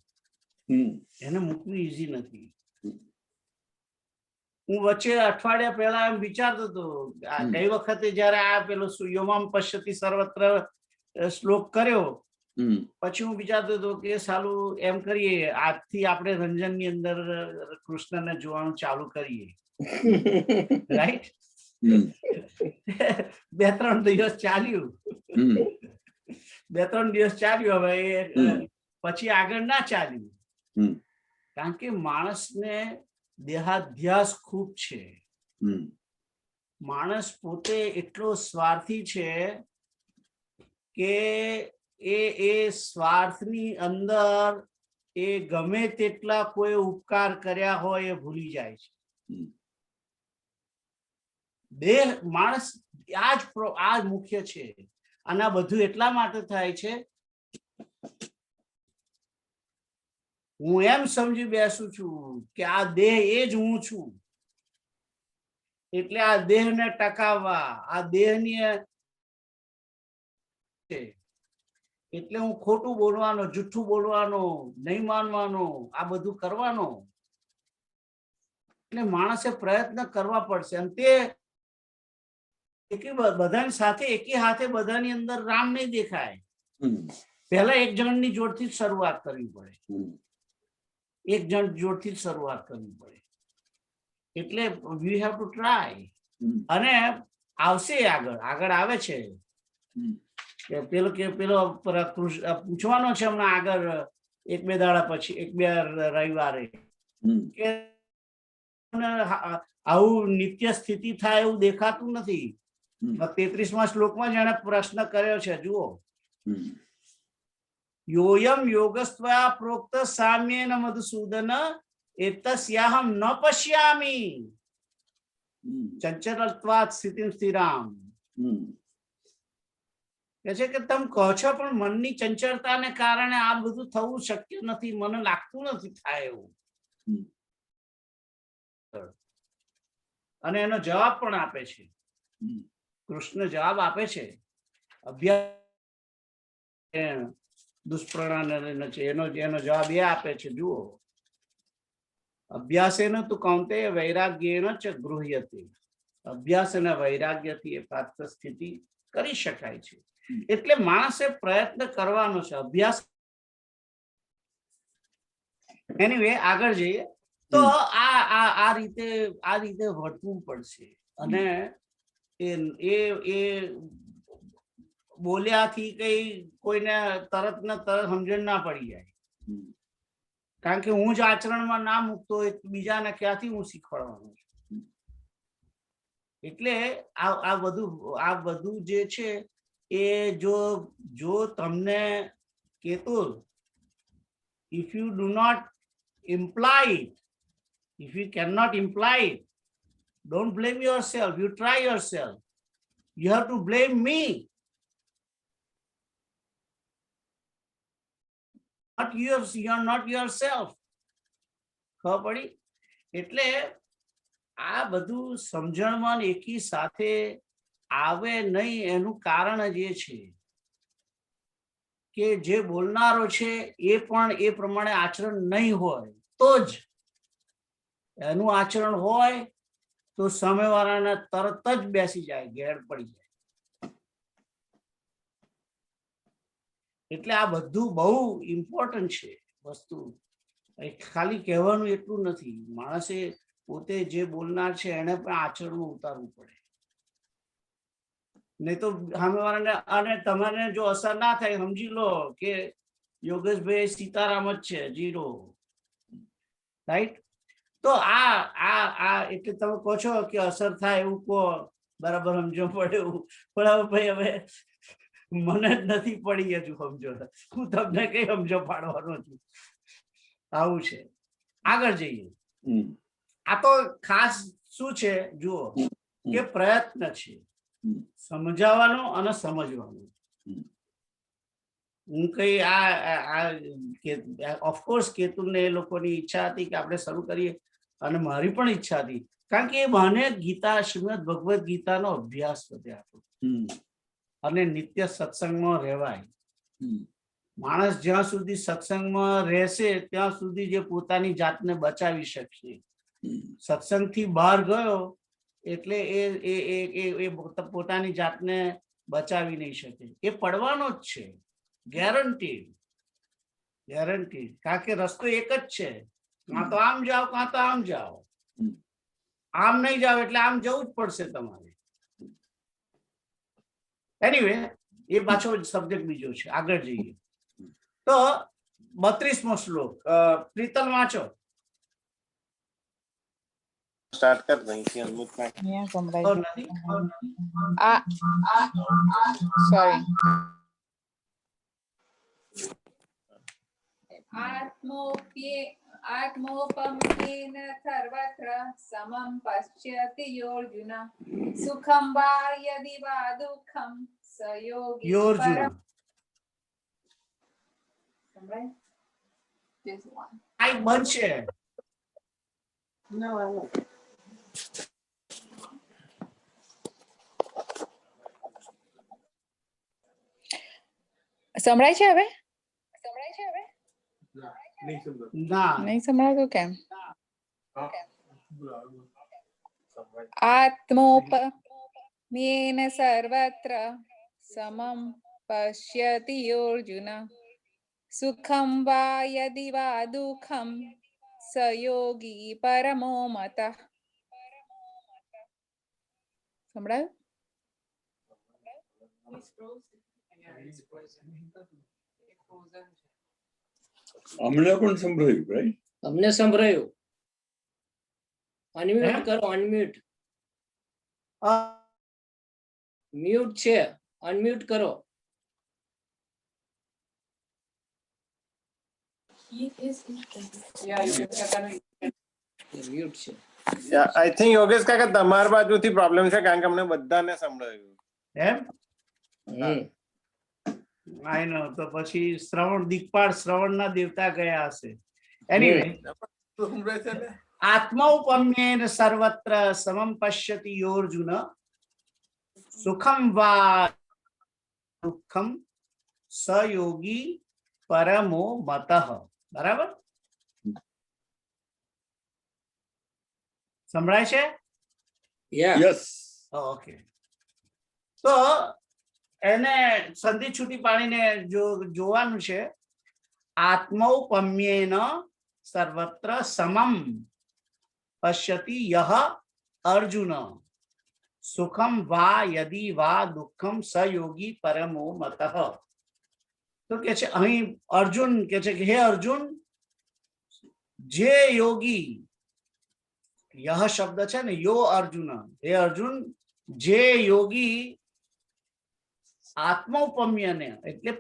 એને મૂકવી ઈઝી નથી. હું વચ્ચે અઠવાડિયા પહેલા એમ વિચારતો હતો, ગઈ વખતે જયારે આ પેલો યોમામ પશ્યતિ સર્વત્ર શ્લોક કર્યો, પછી હું વિચારતો હતો કે સાલું એમ કરીએ, આજથી આપણે રંજનની અંદર કૃષ્ણને જોવાનું ચાલુ કરીએ, રાઈટ? 2-3 દિવસ ચાલ્યું, 2-3 દિવસ ચાલ્યું. હવે પછી આગળ ના ચાલ્યું, કારણ કે માણસને દેહાધ્યાસ ખૂબ છે. માણસ પોતે એટલો સ્વાર્થી છે કે એ સ્વાર્થની અંદર એ ગમે તેટલા કોઈ ઉપકાર કર્યા હોય એ ભૂલી જાય છે. દેહ માણસ આ જ મુખ્ય છે. અને આ બધું એટલા માટે થાય છે હું એમ સમજી બેસું છું કે આ દેહ એ જ હું છું, એટલે આ દેહને ટકાવવા, આ દેહની એટલે હું ખોટું બોલવાનો, જુઠ્ઠું બોલવાનો, નહીં માનવાનો, આ બધું કરવાનો. એટલે માણસે પ્રયત્ન કરવા પડશે. અને તે બધાની સાથે એકી હાથે બધાની અંદર રામ નહીં દેખાય. પહેલા એક જણની જોડથી જ શરૂઆત કરવી પડે, એક જણ જોડથી જ શરૂઆત કરવી પડે. એટલે વી હેવ ટુ ટ્રાય. અને આવશે, આગળ આગળ આવે છે કે પેલો પૂછવાનો છે હમણાં આગળ 1-2 દાડા પછી, 1-2 રવિવારે, કે આવું નિત્ય સ્થિતિ થાય એવું દેખાતું નથી. 33મા શ્લોકમાં જેણે પ્રશ્ન કર્યો છે, જુઓ, યોયમ યોગસ્ત્વયા પ્રોક્ત સામ્યેન મધુસૂદન એતસ્યાહમ ન પશ્યામી ચંચલત્વાત સ્થિતિમ સ્થિરામ. કે છે કે તમે કહો છો પણ મનની ચંચળતાને કારણે આ બધું થવું શક્ય નથી, મને લાગતું નથી થાય એવું. અને એનો જવાબ પણ આપે છે, કૃષ્ણ જવાબ આપે છે. અભ્યાસ દુષ્પ્રણાન છે એનો જવાબ એ આપે છે, જુઓ, અભ્યાસેન તુ કૌંતેય વૈરાગ્યેન ચ ગૃહ્યતે. અભ્યાસ અને વૈરાગ્યથી એ પ્રાપ્ત સ્થિતિ કરી શકાય છે. એટલે માણસે પ્રયત્ન કરવાનો છે, અભ્યાસ. એનીવે આગળ જઈએ તો આ રીતે વર્તવું પડશે. અને એ બોલ્યાથી કઈ કોઈને તરત ને તરત સમજણ ના પડી જાય, કારણ કે હું જ આચરણમાં ના મૂકતો હોય બીજાને ક્યાંથી હું શીખવાડવાનું છું. એટલે આ બધું જે છે એ જો તમને Ketul, if you do not imply it, if you cannot imply it, don't blame yourself. You try yourself. You have to blame me, you are not yourself. ખબર પડી? એટલે આ બધું સમજણમાં એકી સાથે આવે નહીં, એનું કારણ જ એ છે કે જે બોલનારો છે એ પણ એ પ્રમાણે આચરણ નહીં હોય તો જ. એનું આચરણ હોય તો સામેવાળાને તરત જ બેસી જાય, ઘેર પડી જાય. એટલે આ બધું બહુ ઇમ્પોર્ટન્ટ છે વસ્તુ. ખાલી કહેવાનું એટલું નથી, માણસે પોતે જે બોલનાર છે એને પણ આચરણમાં ઉતારવું પડે. નહીં તો સામેવાળાને, અને તમારે જો અસર ના થાય, સમજી લો કે યોગેશભાઈ સીતારામ જ છે, 0, રાઈટ? તો આ એટલે તમે કહો છો કે અસર થાય એવું કહો, બરાબર સમજો પડે એવું. પણ ભાઈ હવે મને જ નથી પડી હજુ સમજો, હું તમને કઈ સમજો પાડવાનો છું. આવું છે. આગળ જઈએ. આ તો ખાસ શું છે, જુઓ, કે પ્રયત્ન છે સમજાવવાનો અને સમજવાનો. હું કઈ ઓફકોર્સ કેતુલને એ લોકોની ઈચ્છા હતી કે આપણે શરૂ કરીએ, અને મારી પણ ઈચ્છા હતી, કારણ કે એ બહાને ગીતા, શ્રીમદ ભગવદ ગીતાનો અભ્યાસ વધે આપણો, અને નિત્ય સત્સંગમાં રહેવાય. માણસ જ્યાં સુધી સત્સંગમાં રહેશે ત્યાં સુધી જે પોતાની જાતને બચાવી શકશે. સત્સંગથી બહાર ગયો એટલે એ પોતાની જાતને બચાવી નહીં શકે, એ પડવાનો જ છે, ગેરંટીડ. કારણ કે રસ્તો એક જ છે, કાં તો આમ જાઓ કાં તો આમ જાઓ. આમ નહીં જાઓ એટલે આમ જવું જ પડશે તમારે. એનીવે એ પાછો સબ્જેક્ટ બીજો છે. આગળ જઈએ તો 32મો શ્લોક, પ્રીતલ વાંચો. સ્ટાર્ટ કર દઈથી અનમુત સોરી. આત્મોપમેન સર્વત્ર સમમ પશ્યતિ યોર્જુન સુખમ વા યદિ વા દુઃખમ સયોગી યોર્જુન. Right? Just one. માઇક બંધ છે. સંભળાય છે હવે? ના નહીં સંભળાતું કેમ? આત્મોપમ્યેન સર્વત્ર સમમ પશ્યતિ અર્જુન સુખમ વા યદિ વા દુઃખમ સ યોગી પરમો મતઃ. સંભળાયું? અમને પણ સંભળાયું, રાઈટ? અમને સંભળાયું. અનમ્યુટ કરો, અનમ્યુટ. મ્યુટ છે, અનમ્યુટ કરો. મ્યુટ છે. આઈ થિંક યોગેશ કાકા તમારા બાજુથી પ્રોબ્લેમ છે કારણ કે અમને બધાને સંભળાયું. એમ હમ. આઈ નો તો પછી શ્રવણ દિક્પાળ શ્રવણના દેવતા ગયા હશે. એનીવે સંભળાય છે ને? આત્મૌપમ્યેન સર્વત્ર સમમ પશ્યતિ યોર્જુન સુખમ વા દુઃખમ સ યોગી પરમો મતઃ. બરાબર સંભળાય છે? Yeah. યસ. ઓકે. તો એને સંધિ છૂટી પાડીને જોવાનું છે. આત્મૌપમ્યેન સર્વત્ર સમમ પશ્યતિ યહ અર્જુન સુખમ વા યદિ વા દુઃખમ સ યોગી પરમો મતઃ. તો કે છે અહીં અર્જુન કે છે કે હે અર્જુન, જે યોગી, યહ શબ્દ છે ને, યો અર્જુન, હે અર્જુન, જે યોગી આત્મૌપમ્યને એટલે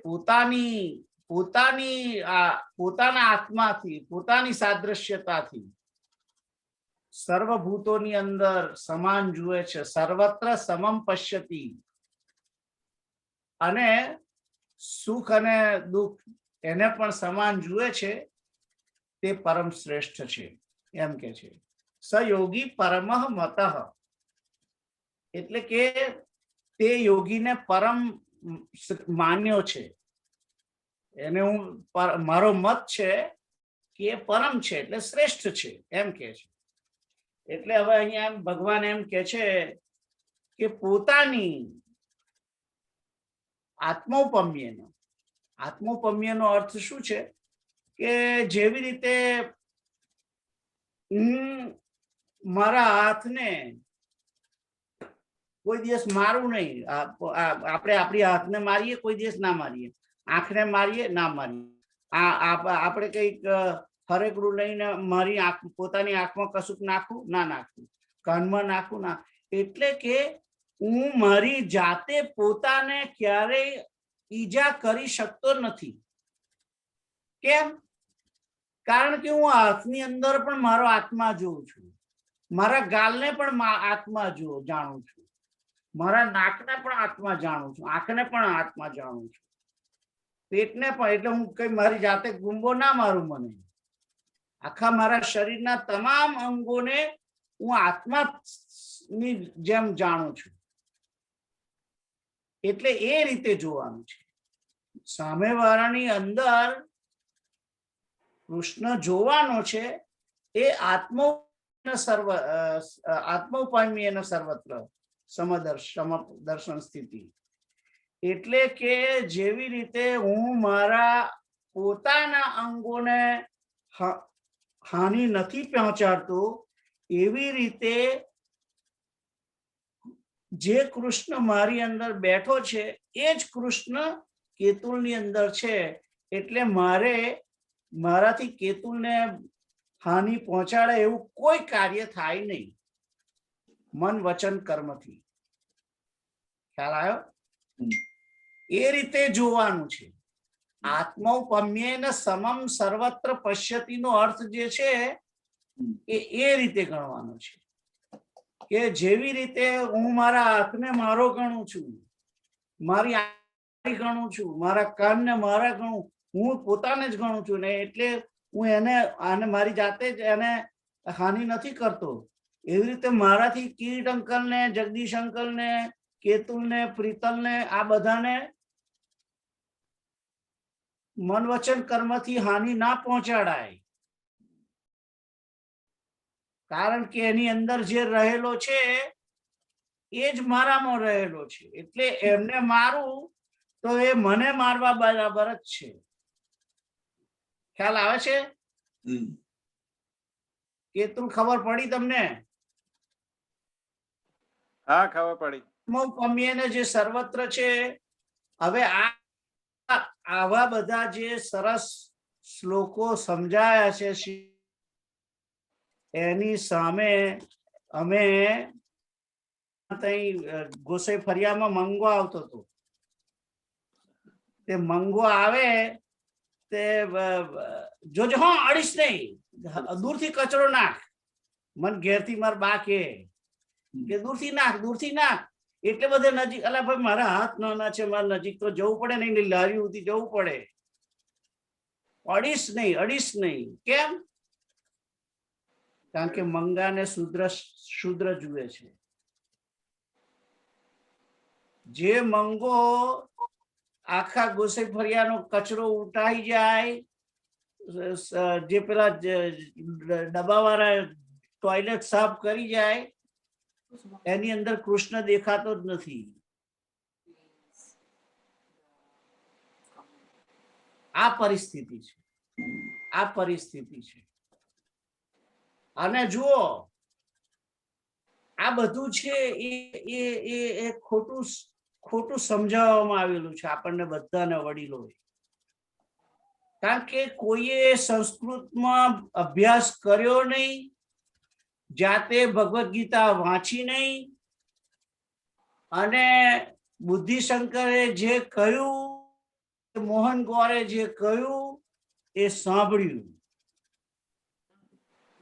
પોતાના આત્માથી, પોતાની સાદ્રશ્યતાથી સર્વભૂતોની અંદર સમાન જુએ છે, સર્વત્ર સમમ પશ્યતિ, અને સુખ અને દુઃખ એને પણ સમાન જુએ છે, તે પરમ શ્રેષ્ઠ છે એમ કે છે. સયોગી પરમઃ મતઃ એટલે કે તે યોગીને પરમ માન્યો છે, એને હું મારો મત છે કે એ પરમ છે એટલે શ્રેષ્ઠ છે એમ કે છે. એટલે હવે અહીંયા ભગવાન એમ કે છે કે પોતાની આત્મૌપમ્યનો અર્થ શું છે કે જેવી રીતે હું મારા હાથને કોઈ દિવસ મારું નહીં, આપણે આપણી હાથને મારીએ, કોઈ દિવસ ના મારીએ, આંખને મારીએ ના મારીએ, આપણે કઈક હરેકડું લઈને મારી આંખ, પોતાની આંખમાં કશુંક નાખું ના નાખું, કાનમાં નાખું ના. એટલે કે હું મારી જાતે પોતાને ક્યારેય ઈજા કરી શકતો નથી. કેમ? કારણ કે હું હાથની અંદર પણ મારો આત્મા જોઉં છું, મારા ગાલને પણ આત્મા જાણું છું, મારા નાકને પણ આત્મા જાણું છું, આંખને પણ આત્મા જાણું છું, પેટને પણ. એટલે હું કઈ મારી જાતે ગુંબો ના મારું, મને આખા મારા શરીરના તમામ અંગોને હું આત્માની જેમ જાણું છું. એટલે એ રીતે જોવાનું છે. સામેવાળાની અંદર કૃષ્ણ જોવાનો છે એ આત્મૌપમ્યેન સર્વત્ર સમદર્શન સ્થિતિ. એટલે કે જેવી રીતે હું મારા પોતાના અંગોને હાનિ નથી પહોંચાડતો, એવી રીતે જે કૃષ્ણ મારી અંદર બેઠો છે એ જ કૃષ્ણ કેતુલની અંદર છે. એટલે મારાથી કેતુલને હાનિ પહોંચાડે એવું કોઈ કાર્ય થાય નહીં, મન વચન કર્મથી. ખ્યાલ આવ્યો? એ રીતે જોવાનું છે. આત્મૌપમ્યેન સમમ સર્વત્ર પશ્યતિનો અર્થ જે છે એ રીતે ગણવાનો છે કે જેવી રીતે હું મારા હાથને મારો ગણું છું, મારી આંખ ગણું છું, મારા કાનને મારા ગણું, હું પોતાને જ ગણું છું ને. એટલે હું એને આને મારી જાતે જ એને હાનિ નથી કરતો, એવી રીતે મારાથી કિરીટ અંકલ ને, જગદીશ અંકલ ને, કેતુલ ને, પ્રીતલ ને, આ બધાને મન વચન કર્મથી હાનિ ના પહોંચાડાય, કારણ કે એની અંદર જે રહેલો છે એ જ મારામાં રહેલો છે. એટલે એમને મારું તો એ મને મારવા બરાબર જ છે. ખ્યાલ આવે છે? કેતુલ, ખબર પડી તમને? હા, ખબર પડી. પમ્યેને જે સર્વત્ર છે. હવે આવા બધા જે સરસ શ્લોકો સમજાયા છે, એની સામે અમે ગોસાઈ ફરિયામાં મંગો આવતો હતો. તે મંગો આવે તે જોજો, હા, અડીશ નહીં, દૂરથી કચરો નાખ. મન ઘેરથી મારા બા કે દૂરથી નાખ, દૂરથી નાખ. એટલે બધે નજીક, અલા ભાઈ મારા હાથ નાના છે, મારે નજીક તો જવું પડે ને, લારી સુધી જવું પડે. અડીશ નહીં, અડીશ નહીં. કેમ? કારણ કે મંગાને શુદ્ર જુએ છે. જે મંગો આખા ગોસાઈ ફરિયાનો કચરો ઉઠાઈ જાય, જે પેલા ડબ્બાવાળા ટોયલેટ સાફ કરી જાય, એની અંદર કૃષ્ણ દેખાતો જ નથી. આ પરિસ્થિતિ છે, આ પરિસ્થિતિ છે. અને જુઓ, આ બધું છે એ ખોટું સમજાવવામાં આવેલું છે આપણને બધાને, વડીલોએ. કારણ કે કોઈએ સંસ્કૃતમાં અભ્યાસ કર્યો નહીં, જાતે ભગવદ ગીતા વાંચી નહીં, અને બુદ્ધિશંકરે જે કહ્યું, મોહન ગોરે જે કહ્યું એ સાંભળ્યું,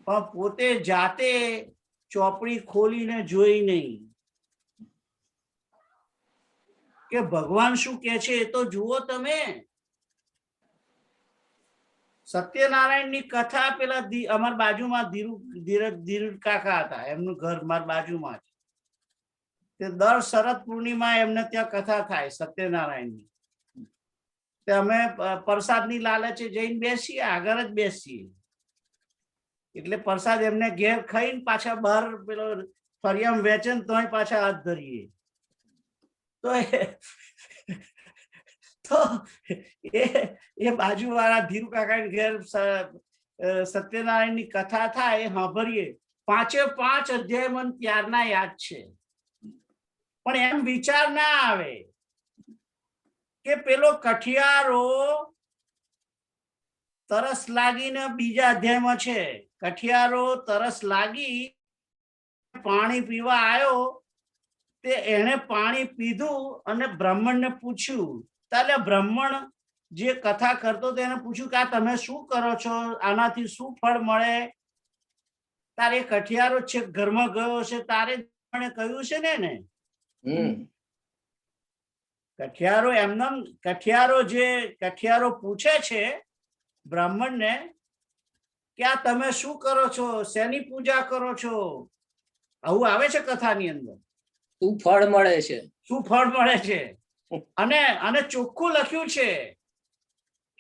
પણ પોતે જાતે ચોપડી ખોલીને જોઈ નહીં કે ભગવાન શું કે છે. એ તો જુઓ તમે. સત્યનારાયણ ની કથા પેલા અમારા બાજુમાં ધીરજ કાકા હતા, એમનું ઘર મારા બાજુમાં છે. તે દર શરદ પૂર્ણિમા એમને ત્યાં કથા થાય સત્યનારાયણની. તે અમે પ્રસાદની લાલચે જઈને બેસીએ, આગળ જ બેસીએ. એટલે પ્રસાદ એમને ઘેર ખાઈને પાછા બહાર પેલો ફરિયામ વેચન તોય પાછા હાથ ધરીએ. તો એ બાજુ વાળા ધીરુ કાકા ઘેર સત્યનારાયણ ની કથા થાય એ સાંભળીએ. 5 અધ્યાય મને ત્યારના યાદ છે, પણ એમ વિચાર ના આવે કે પેલો કઠિયારો તરસ લાગીને બીજા અધ્યાયમાં છે. કઠિયારો તરસ લાગી પાણી પીવા આવ્યો, તે એને પાણી પીધું અને બ્રાહ્મણને પૂછ્યું. તાલે બ્રાહ્મણ જે કથા કરતો તેને પૂછ્યું કે આ તમે શું કરો છો, આનાથી શું ફળ મળે? તારે કઠિયારો છે ઘરમાં ગયો છે, તારે કહ્યું છે ને. કઠિયારો પૂછે છે બ્રાહ્મણને કે આ તમે શું કરો છો, શેની પૂજા કરો છો? આવું આવે છે કથાની અંદર. શું ફળ મળે છે, શું ફળ મળે છે? અને ચોખ્ખું લખ્યું છે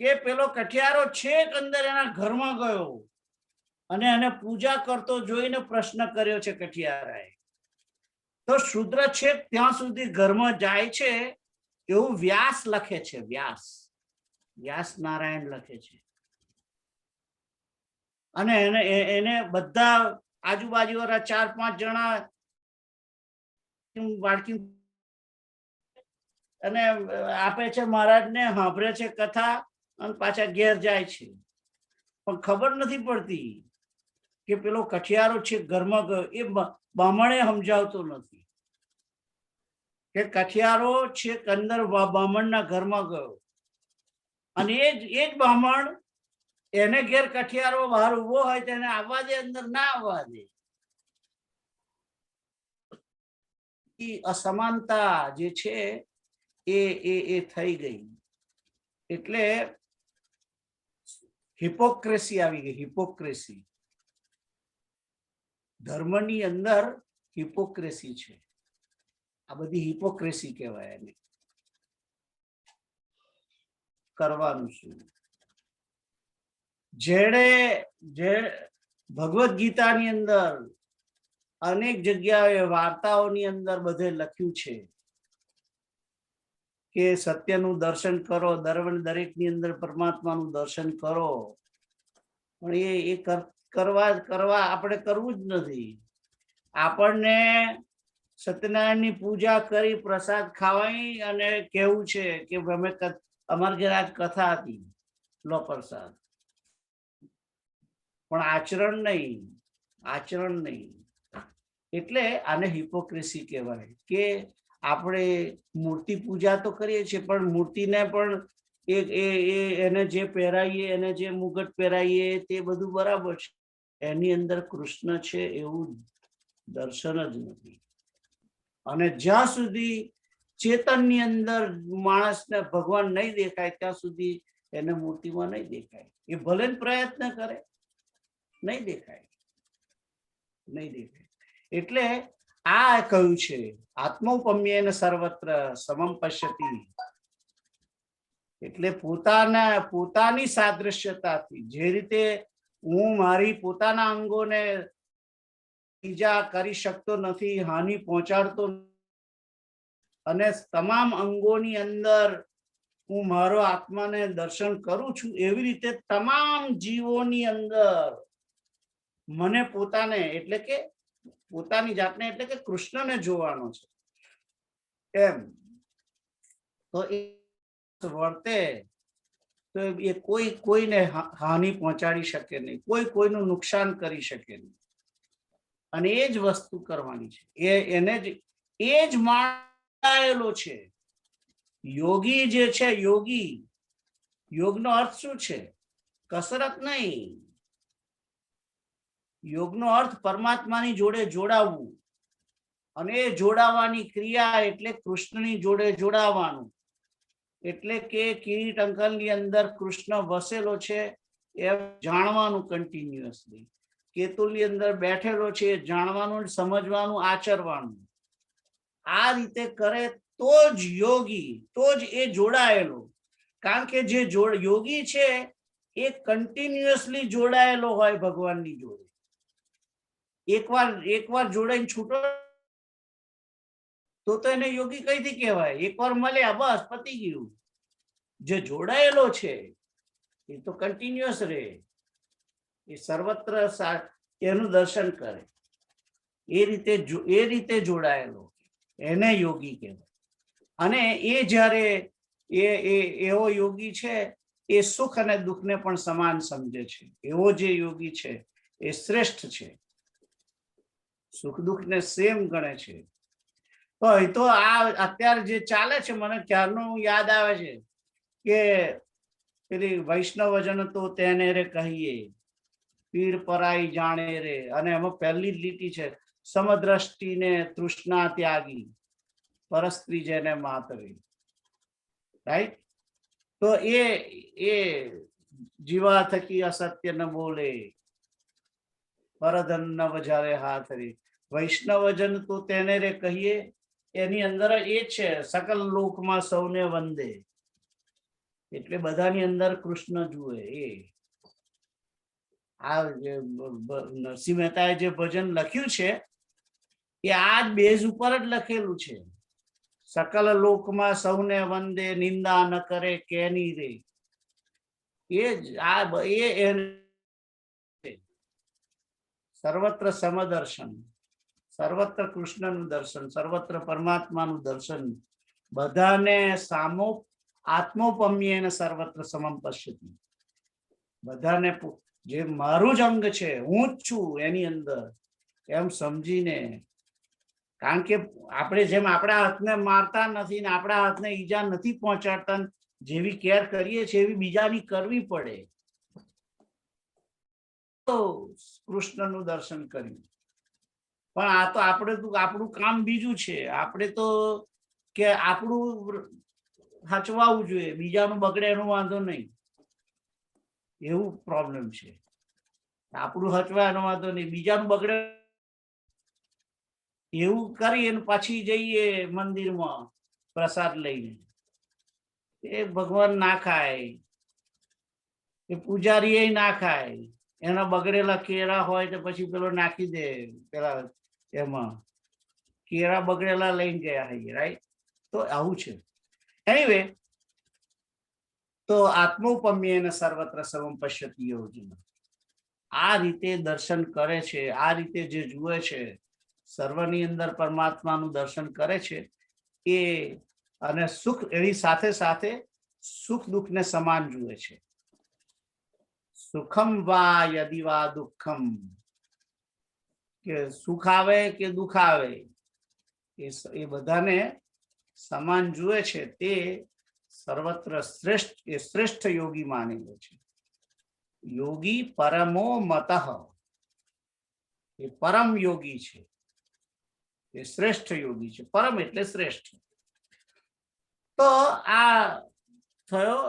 કે પેલો કઠિયારો છેક અંદર એના ઘરમાં ગયો અને એને પૂજા કરતો જોઈને પ્રશ્ન કર્યો છે કઠિયારાએ. તો શુદ્ર છેક ત્યાં સુધી ઘરમાં જાય છે, એવું વ્યાસ લખે છે. વ્યાસ નારાયણ લખે છે. અને એને બધા આજુબાજુ વાળા 4-5 જણા વાળકી અને આપે છે, મહારાજને સાંભળે છે કથા અને પાછા ઘેર જાય છે. પણ ખબર નથી પડતી કે પેલો કઠિયારો છે ઘરમાં ગયો એ બામણે સમજાવતો નથી કે કઠિયારો છે અંદર બામણના ઘરમાં ગયો, અને એ જ બામણ એને ઘેર કઠિયારો બહાર ઉભો હોય તેને આવવા દે, અંદર ના આવવા દે. અસમાનતા જે છે એ થઈ ગઈ. એટલે હિપોક્રેસી આવી ગઈ. હિપોક્રેસી, ધર્મની અંદર હિપોક્રેસી છે. આ બધી હિપોક્રેસી કહેવાય. એને કરવાનું શું? જે ભગવદ ગીતાની અંદર અનેક જગ્યાએ વાર્તાઓની અંદર બધે લખ્યું છે કે સત્યનું દર્શન કરો, દરેકની અંદર પરમાત્માનું દર્શન કરો, પણ એ કરવા આપણે કરવું જ નથી. આપણને સત્યનારાયણની પૂજા કરી પ્રસાદ ખાવાય અને કેવું છે કે અમે અમારા ઘરે આજ કથા હતી, લો પ્રસાદ, પણ આચરણ નહીં. આચરણ નહીં. એટલે આને હિપોક્રેસી કહેવાય કે આપણે મૂર્તિ પૂજા તો કરીએ છીએ, પણ મૂર્તિને પણ એને જે પહેરાવીએ, એને જે મુગટ પહેરાવીએ તે બધું બરાબર છે. એની અંદર કૃષ્ણ છે એવું દર્શન જ નથી. અને જ્યાં સુધી ચેતનની અંદર માણસને ભગવાન નહીં દેખાય ત્યાં સુધી એને મૂર્તિમાં નહીં દેખાય. એ ભલે પ્રયત્ન કરે, નહીં દેખાય, નહીં દેખાય. એટલે આ કહ્યું છે આત્મૌપમ્યેન સર્વત્ર સમમ પશ્યતિ. એટલે પોતાની સાદૃશ્યતાથી, જે રીતે હું મારી પોતાના અંગોને ઈજા કરી શકતો નથી, હાનિ પહોંચાડતો, અને તમામ અંગોની અંદર હું મારો આત્માને દર્શન કરું છું, એવી રીતે તમામ જીવોની અંદર મને પોતાને એટલે કે પોતાની જાતને એટલે કે કૃષ્ણને જોવાનો છે. એમ તો એ વર્તે તો એ કોઈને હાનિ પહોંચાડી શકે નહીં, કોઈનું નુકસાન કરી શકે નહીં. અને એ જ વસ્તુ કરવાની છે. એ જ માળેલો છે. યોગી જે છે, યોગનો અર્થ શું છે? કસરત નહીં. યોગનો અર્થ પરમાત્માની જોડે જોડાવવું, અને એ જોડાવાની ક્રિયા એટલે કૃષ્ણની જોડે જોડાવાનું. એટલે કે કિરીટ અંકલની અંદર કૃષ્ણ વસેલો છે એ જાણવાનું કન્ટિન્યુઅસલી. કેતુલની અંદર બેઠેલો છે એ જાણવાનું, સમજવાનું, આચરવાનું. આ રીતે કરે તો જ યોગી, તો જ એ જોડાયેલો. કારણ કે જે યોગી છે એ કન્ટિન્યુઅસલી જોડાયેલો હોય ભગવાનની જોડે. એકવાર જોડાઈને છૂટો તો એને યોગી કઈથી કહેવાય? એકવાર મળ્યા બસ પતી ગયું. જે જોડાયેલો છે એ તો કન્ટિન્યુઅસ રહે, એ સર્વત્ર એનું દર્શન કરે. એ રીતે જોડાયેલો એને યોગી કહેવાય. અને એ જ્યારે એવો યોગી છે એ સુખ અને દુઃખને પણ સમાન સમજે છે. એવો જે યોગી છે એ શ્રેષ્ઠ છે, સુખ દુઃખને સેમ ગણે છે. તો આ અત્યારે જે ચાલે છે, મને ક્યારનું યાદ આવે છે કે પેલી વૈષ્ણવજન તો તેને રે કહીએ, પીડ પરાઈ જાણે રે. અને એમાં પહેલી જ લીટી છે, સમદ્રષ્ટિને તૃષ્ણા ત્યાગી, પરસ્ત્રી જેને માતરે. રાઈટ? તો એ જીવા થકી અસત્ય ન બોલે, પરધન ન વજારે હાથ રે. વૈષ્ણવજન તો તેને રે કહીએ, એની અંદર એ છે સકલ લોકમાં સૌને વંદે. એટલે બધાની અંદર કૃષ્ણ જુએ. આ નરસિંહ મહેતાએ જે ભજન લખ્યું છે એ આ જ બેઝ ઉપર જ લખેલું છે. સકલ લોકમાં સૌને વંદે, નિંદા ન કરે કેની રે. સર્વત્ર સમદર્શન, સર્વત્ર કૃષ્ણનું દર્શન, સર્વત્ર પરમાત્માનું દર્શન. બધાને સામો આત્મોપમ્યેન સર્વત્ર સમમ પશ્યતિ. બધાને જે મારું જ અંગ છે, હું જ છું એની અંદર એમ સમજીને. કારણ કે આપણે જેમ આપણા હાથને મારતા નથી ને આપણા હાથને ઈજા નથી પહોંચાડતા, જેવી કેર કરીએ છીએ એવી બીજાની કરવી પડે. તો કૃષ્ણનું દર્શન કર્યું. પણ આ તો આપણું કામ બીજું છે. આપણે તો કે આપણું હચવાવું જોઈએ, બીજાનું બગડે એનો વાંધો નહીં. એવું પ્રોબ્લેમ છે. આપણું હચવાનો વાંધો નહીં, બીજાનું બગડે એવું કરી અને પછી જઈએ મંદિરમાં પ્રસાદ લઈને, એ ભગવાન ના ખાય, એ પૂજારી એ ના ખાય. એના બગડેલા કેળા હોય તો પછી પેલો નાખી દે પેલા એમાં, કેળા બગડેલા લઈને ગયા હોય, રાઈટ? તો આવું છે. એનીવે, તો આત્મોપમ્યેન સર્વત્ર સર્વમ પશ્યતિ યોગિન, આ રીતે દર્શન કરે છે, આ રીતે જે જુએ છે, સર્વની અંદર પરમાત્માનું દર્શન કરે છે એ, અને સુખ એની સાથે સાથે સુખ દુઃખ ને સમાન જુએ છે. સુખમ વા યદિ વા દુઃખમ, કે સુખ આવે કે દુઃખ આવે એ બધાને સમાન જુએ છે. તે સર્વત્ર શ્રેષ્ઠ, એ શ્રેષ્ઠ યોગી માનેલો છે. યોગી પરમો મતઃ, એ પરમ યોગી છે, એ શ્રેષ્ઠ યોગી છે. પરમ એટલે શ્રેષ્ઠ. તો આ થયો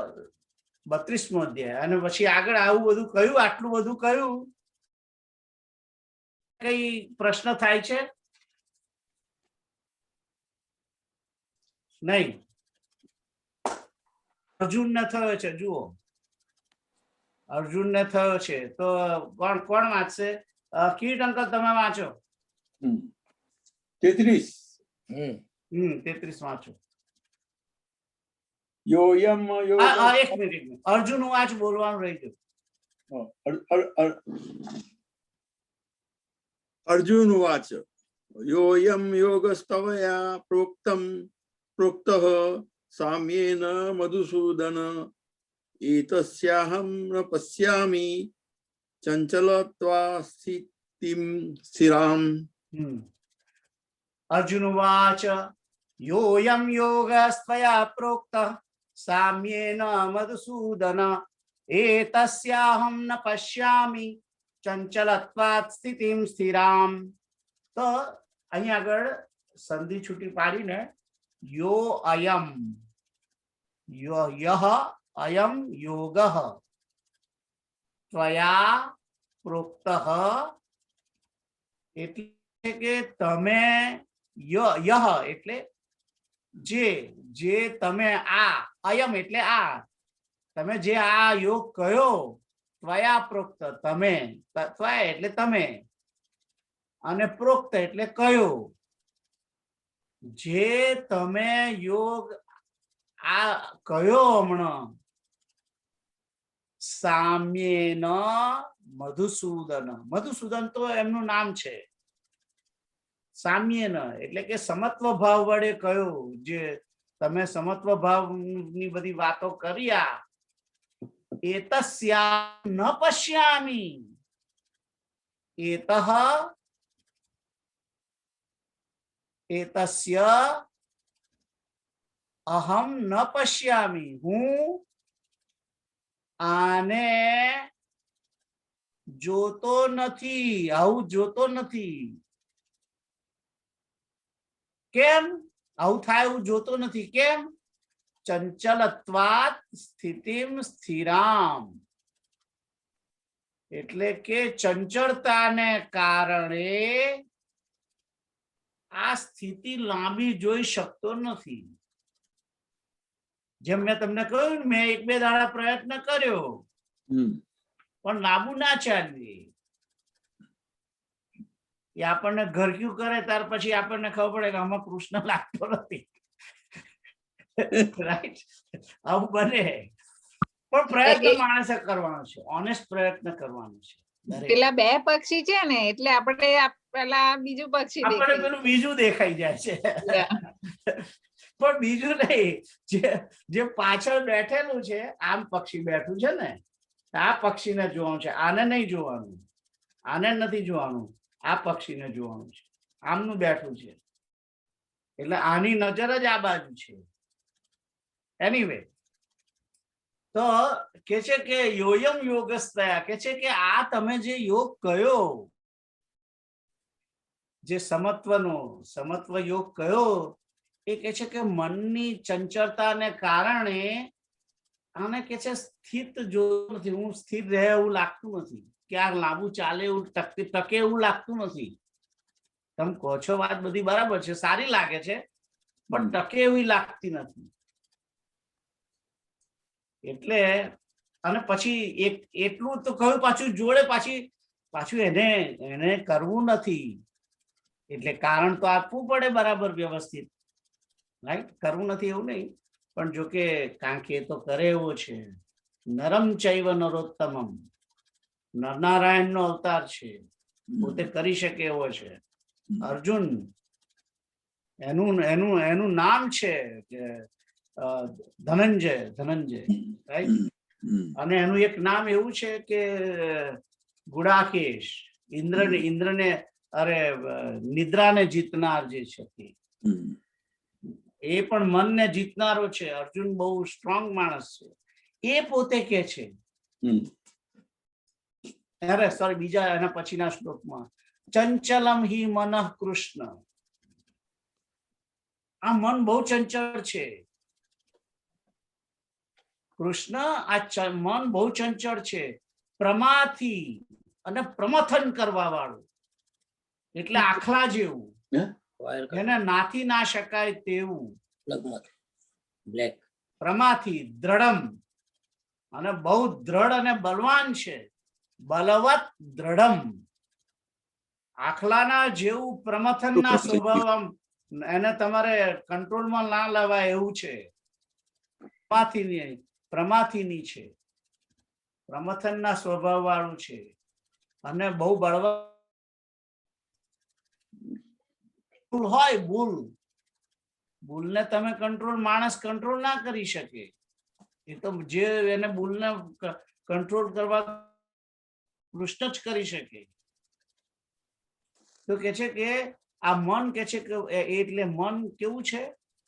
32મો અધ્યાય. અને પછી આગળ આવું બધું કહ્યું, આટલું બધું કહ્યું, કઈ પ્રશ્ન થાય છે? નહીં. અર્જુન ને થયો છે, જુઓ, અર્જુન ને થયો છે. તો કોણ કોણ વાંચશે? કીટ અંકલ તમે વાંચો. 33 33 વાંચો. યોયમ એક મિનિટ, અર્જુન વાંચ, બોલવાનું રહી ગયું. અર્જુન વાચ યોયમ યોગસ્તવયા પ્રોક્તઃ સામ્યેન મધુસૂદન એતસ્યાહમ ન પશ્યામિ ચંચલત્વા સ્થિતિમ સ્થિરામ. અર્જુન વાચ યોયમ યોગસ્ત્વયા પ્રોક્તઃ સામ્યેન મધુસૂદન એતસ્યાહમ ન પશ્યામિ ચંચલત્વાત સ્થિતિમ સ્થિરામ. તો અહીંયા આગળ સંધિ છૂટી પાડીને યો અયમ, યહ અયમ યોગઃ ત્વયા પ્રોક્તઃ, એટલે કે તમે, યહ એટલે જે તમે, આ અયમ એટલે આ, તમે જે આ યોગ કયો, ત્વયા પ્રોક્ત તમે, ત્વયા એટલે તમે, અને પ્રોક્ત એટલે કયો, જે તમે યોગ આ કયો હમણાં, સામ્યેન મધુસૂદન, મધુસૂદન તો એમનું નામ છે. સામ્યેન એટલે કે સમત્વ ભાવ વડે કયો, જે તમે સમત્વ ભાવ ની બધી વાતો કર્યા. એતસ્યા ન પશ્યામિ, એતસ્ય અહમ ન પશ્યામિ, હું આને જોતો નથી, આવું જોતો નથી. કેમ આવું થાય? એવું જોતો નથી. કેમ? ચંચલત્વાત સ્થિતિમ સ્થિરામ, એટલે કે ચંચળતાને કારણે આ સ્થિતિ લાંબી જોઈ શકતો નથી. જેમ મેં તમને કહ્યું, મેં 1-2 દાડા પ્રયત્ન કર્યો, પણ લાંબુ ના ચાલીએ. એ આપણને ઘરક્યું કરે ત્યાર પછી આપણને ખબર પડે કે આમાં કૃષ્ણ લાગતો નથી. રાઈટ? આવું બને. પણ પ્રયત્ન માણસે કરવાનો છે, ઓનેસ્ટ પ્રયત્ન કરવાનો છે. પેલા 2 પક્ષી છે ને, એટલે આપણે પેલા બીજું પક્ષી આપણે પેલું બીજું દેખાઈ જાય છે. પણ બીજું નહીં, જે પાછળ બેઠેલું છે, આમ પક્ષી બેઠું છે ને, આ પક્ષીને જોવાનું છે, આને નહીં જોવાનું, આને નથી જોવાનું, આ પક્ષીને જોવાનું છે. આમનું બેઠું છે એટલે આની નજર જ આ બાજુ છે. એનીવે, તો કે છે કે યોયમ યોગસ્તયા, કે છે કે આ તમે જે યોગ કયો, જે સમત્વ યોગ કયો, એ કે છે કે મનની ચંચળતાને કારણે આને કે છે સ્થિત જોતું નથી, હું સ્થિર રહે એવું લાગતું નથી, ક્યાંક લાંબુ ચાલે એવું ટકે એવું લાગતું નથી. તમે કહો છો વાત બધી બરાબર છે, સારી લાગે છે, પણ ટકે એવી લાગતી નથી. એટલે અને પછી એક એટલું તો કહ્યું, પાછું જોડે પાછું એને કરવું નથી, એટલે કારણ તો આપવું પડે બરાબર વ્યવસ્થિત, રાઈટ? કરવું નથી એવું નહીં, પણ જો કે કારણ કે એ તો કરે એવો છે. નરમ ચૈવ નરોત્તમમ, નરનારાયણ નો અવતાર છે, પોતે કરી શકે એવો છે. અર્જુન એનું નામ છે ધનંજય, રાઈટ? અને એનું એક નામ એવું છે કે ગુડાકેશ, ઇન્દ્રને અરે નિદ્રાને જીતનાર જે છે એ પણ મનને જીતનારો છે. અર્જુન બહુ સ્ટ્રોંગ માણસ છે. એ પોતે કે છે, અરે સોરી, બીજા એના પછીના શ્લોકમાં ચંચલમ હિ મનઃ કૃષ્ણ, આ મન બહુ ચંચળ છે. કૃષ્ણ, આ મન બહુ ચંચળ છે, પ્રમાથી અને પ્રમથન કરવા વાળું, એટલે આખલા જેવું, એને નાથી ના શકાય તેવું. બ્લેક પ્રમાથી દ્રઢમ, અને બહુ દ્રઢ અને બલવાન છે. બલવત દ્રઢમ, આખલાના જેવું પ્રમથનના સ્વભાવ, એને તમારે કંટ્રોલમાં ના લેવાય એવું છે. પ્રમાથીની છે, પ્રમથનના સ્વભાવ વાળું છે, અને બહુ બળવાન હોય. ભૂલને તમે માણસ કંટ્રોલ ના કરી શકે. એ તો જે એને ભૂલને કંટ્રોલ કરવા કૃષ્ણ જ કરી શકે. તો કે છે કે આ મન કે છે કે એટલે મન કેવું છે?